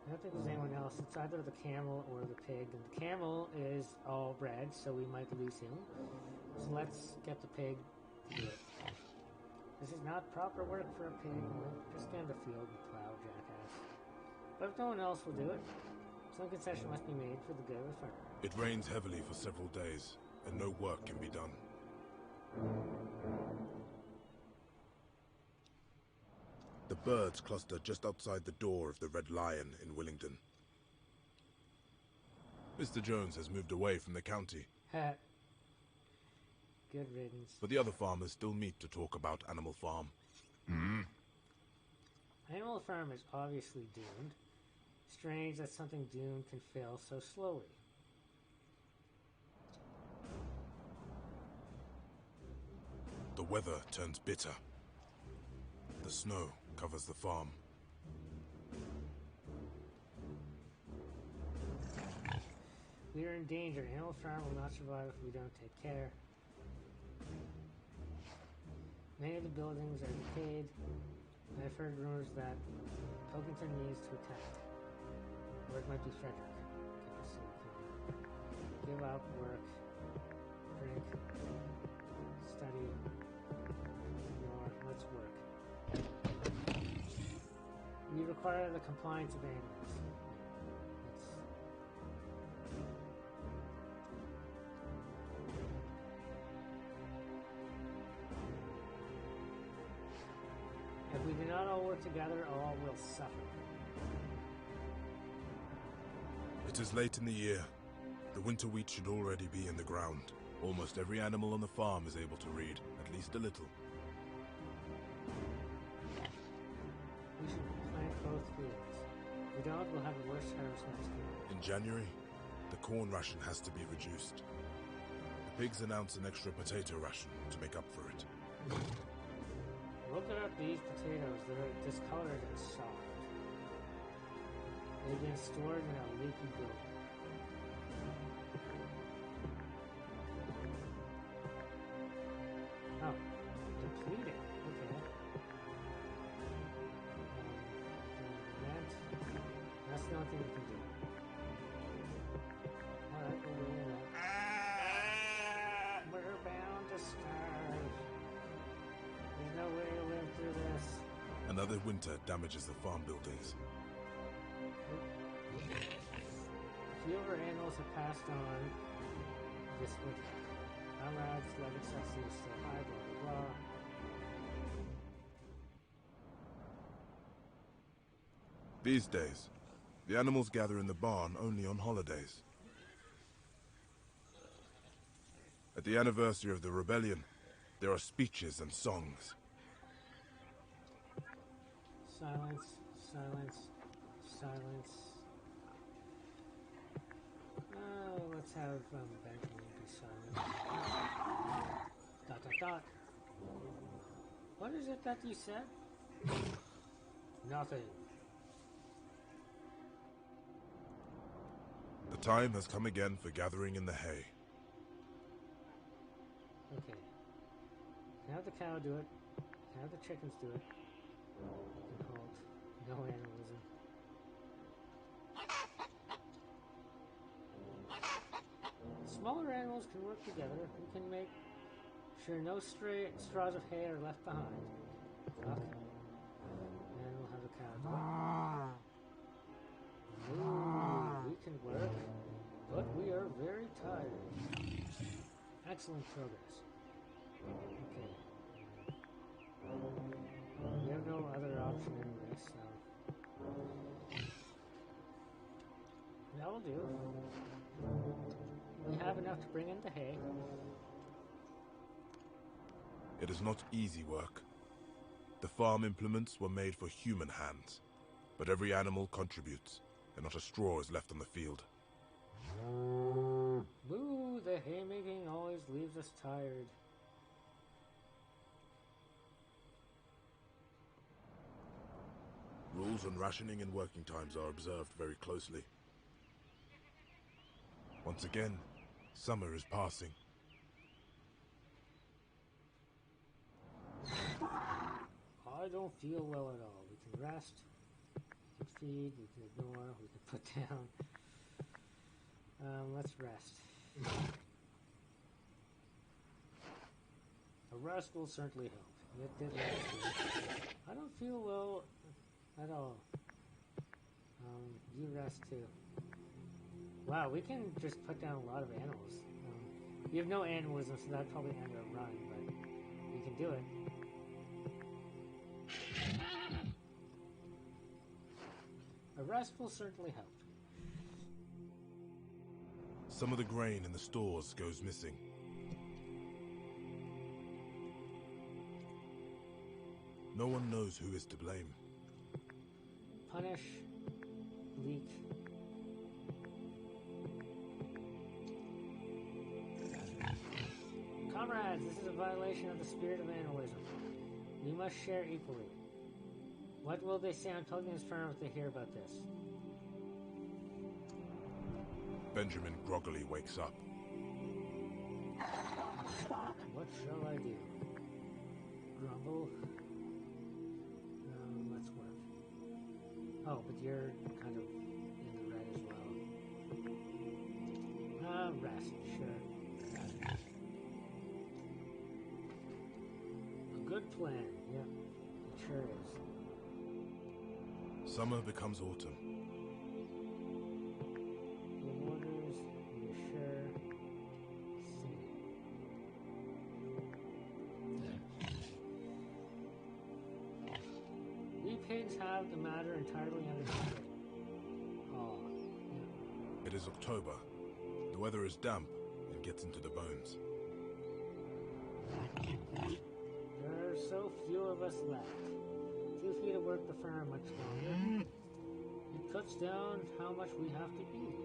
I don't think there's anyone else. It's either the camel or the pig. And the camel is all bred, so we might lose him. So let's get the pig to do it. This is not proper work for a pig. Just get in the field and plow, jackass. But if no one else will do it, some concession must be made for the good of the farm. It rains heavily for several days, and no work can be done. The birds cluster just outside the door of the Red Lion in Willingdon. Mr. Jones has moved away from the county. Good riddance. But the other farmers still meet to talk about Animal Farm. Animal Farm is obviously doomed. Strange that something doomed can fail so slowly. The weather turns bitter. The snow covers the farm. We are in danger. Animal Farm will not survive if we don't take care. Many of the buildings are decayed. I've heard rumors that Pilkington needs to attack. Or it might be Frederick. Okay, so we can give up, work, drink, study, ignore, let's work. We require the compliance of animals. If we do not all work together, all will suffer. It is late in the year. The winter wheat should already be in the ground. Almost every animal on the farm is able to read, at least a little. We should plant both fields. If we don't, we'll have a worse harvest next year. In January, the corn ration has to be reduced. The pigs announce an extra potato ration to make up for it. Look at these potatoes. They're discolored and soft. They've been stored in a leaky building. Oh, depleted. Okay. That's the only thing we can do. Alright, we'll do that. We're bound to starve. There's no way to live through this. Another winter damages the farm buildings. Few of our animals have passed on this winter. Comrades, love excessive, still high, blah, blah, blah. These days, the animals gather in the barn only on holidays. At the anniversary of the rebellion, there are speeches and songs. Silence, silence, silence. Let's have Benjamin be silent. Dot, dot, dot. What is it that you said? Nothing. The time has come again for gathering in the hay. Okay. Have the cow do it. Have the chickens do it. You can halt. No animalism. Smaller animals can work together. We can make sure no straws of hay are left behind. Fuck. And we'll have the cow do it. Ooh, we can work, but we are very tired. Excellent progress. Okay. That'll do. We have enough to bring in the hay. It is not easy work. The farm implements were made for human hands, but every animal contributes, and not a straw is left on the field. Boo, the haymaking always leaves us tired. Rules on rationing and working times are observed very closely. Once again, summer is passing. I don't feel well at all. We can rest, we can feed, we can ignore, we can put down. Let's rest. A rest will certainly help. It did last week. I don't feel well at all. You rest too. Wow, we can just put down a lot of animals. You have no animalism, so that'd probably end a run, but we can do it. A rest will certainly help. Some of the grain in the stores goes missing. No one knows who is to blame. Punish, leak. Comrades, this is a violation of the spirit of animalism. We must share equally. What will they say on Pelgin's farm if they hear about this? Benjamin groggily wakes up. What shall I do? Grumble? Let's work. Oh, but you're kind of in the red as well. Rest, sure. A good plan, yeah. It sure is. Summer becomes autumn. The waters, you're sure. We pigs have the matter entirely under control. Oh, yeah. It is October. The weather is damp and gets into the bones. There are so few of us left. Too few to work the farm much longer. It cuts down how much we have to eat.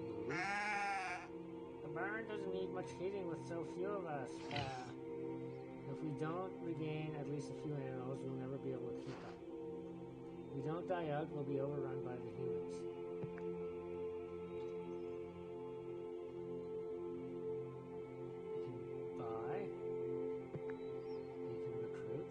The barn doesn't need much heating with so few of us. If we don't regain at least a few animals, we'll never be able to keep up. If we don't die out, we'll be overrun by the humans. We can buy. We can recruit.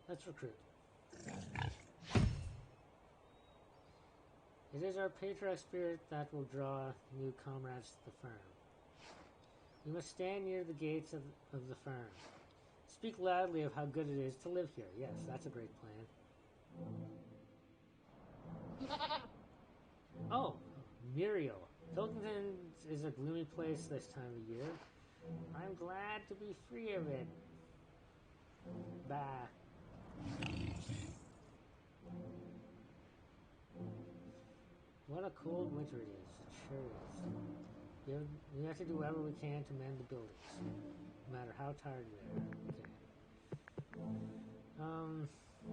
Let's recruit. It is our patriotic spirit that will draw new comrades to the farm. We must stand near the gates of the farm. Speak loudly of how good it is to live here. Yes, that's a great plan. Oh, Muriel. Pilkington is a gloomy place this time of year. I'm glad to be free of it. Bah. What a cold winter it is. It sure is. We have to do whatever we can to mend the buildings, no matter how tired we are. Okay.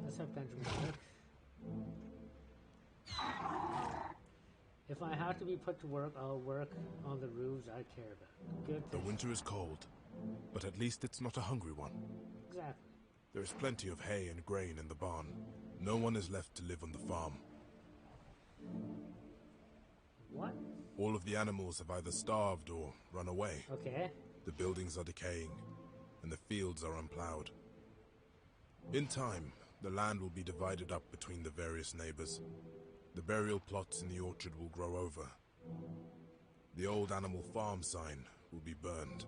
Let's have Benjamin work. If I have to be put to work, I'll work on the roofs I care about. Good The thing. winter is cold, but at least it's not a hungry one. Exactly. There is plenty of hay and grain in the barn. No one is left to live on the farm. What? All of the animals have either starved or run away. Okay. The buildings are decaying, and the fields are unplowed. In time, the land will be divided up between the various neighbors. The burial plots in the orchard will grow over. The old Animal Farm sign will be burned.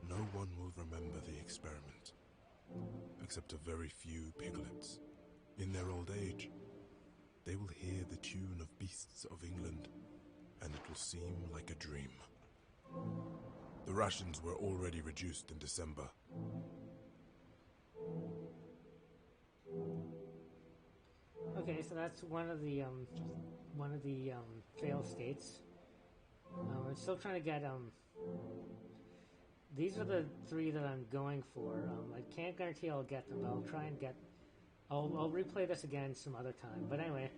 No one will remember the experiment, except a very few piglets. In their old age, they will hear the tune of Beasts of England, and it will seem like a dream. The rations were already reduced in December. so that's one of the fail states. I'm still trying to get these are the 3 that I'm going for. I can't guarantee I'll get them, but I'll try and get. I'll replay this again some other time. But anyway,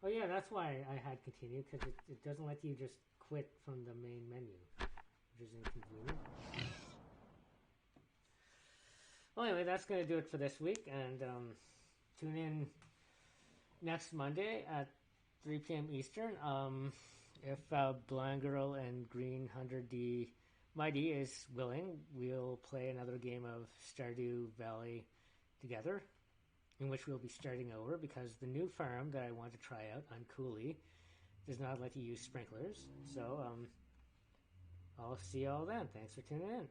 oh yeah, that's why I had continue, because it doesn't let you just quit from the main menu, which is inconvenient. Well, anyway, that's going to do it for this week, and tune in next Monday at 3 p.m. Eastern. If Blind Girl and Green Hunter D Mighty is willing, we'll play another game of Stardew Valley together, in which we'll be starting over because the new farm that I want to try out on Cooley does not let you use sprinklers. So I'll see you all then. Thanks for tuning in.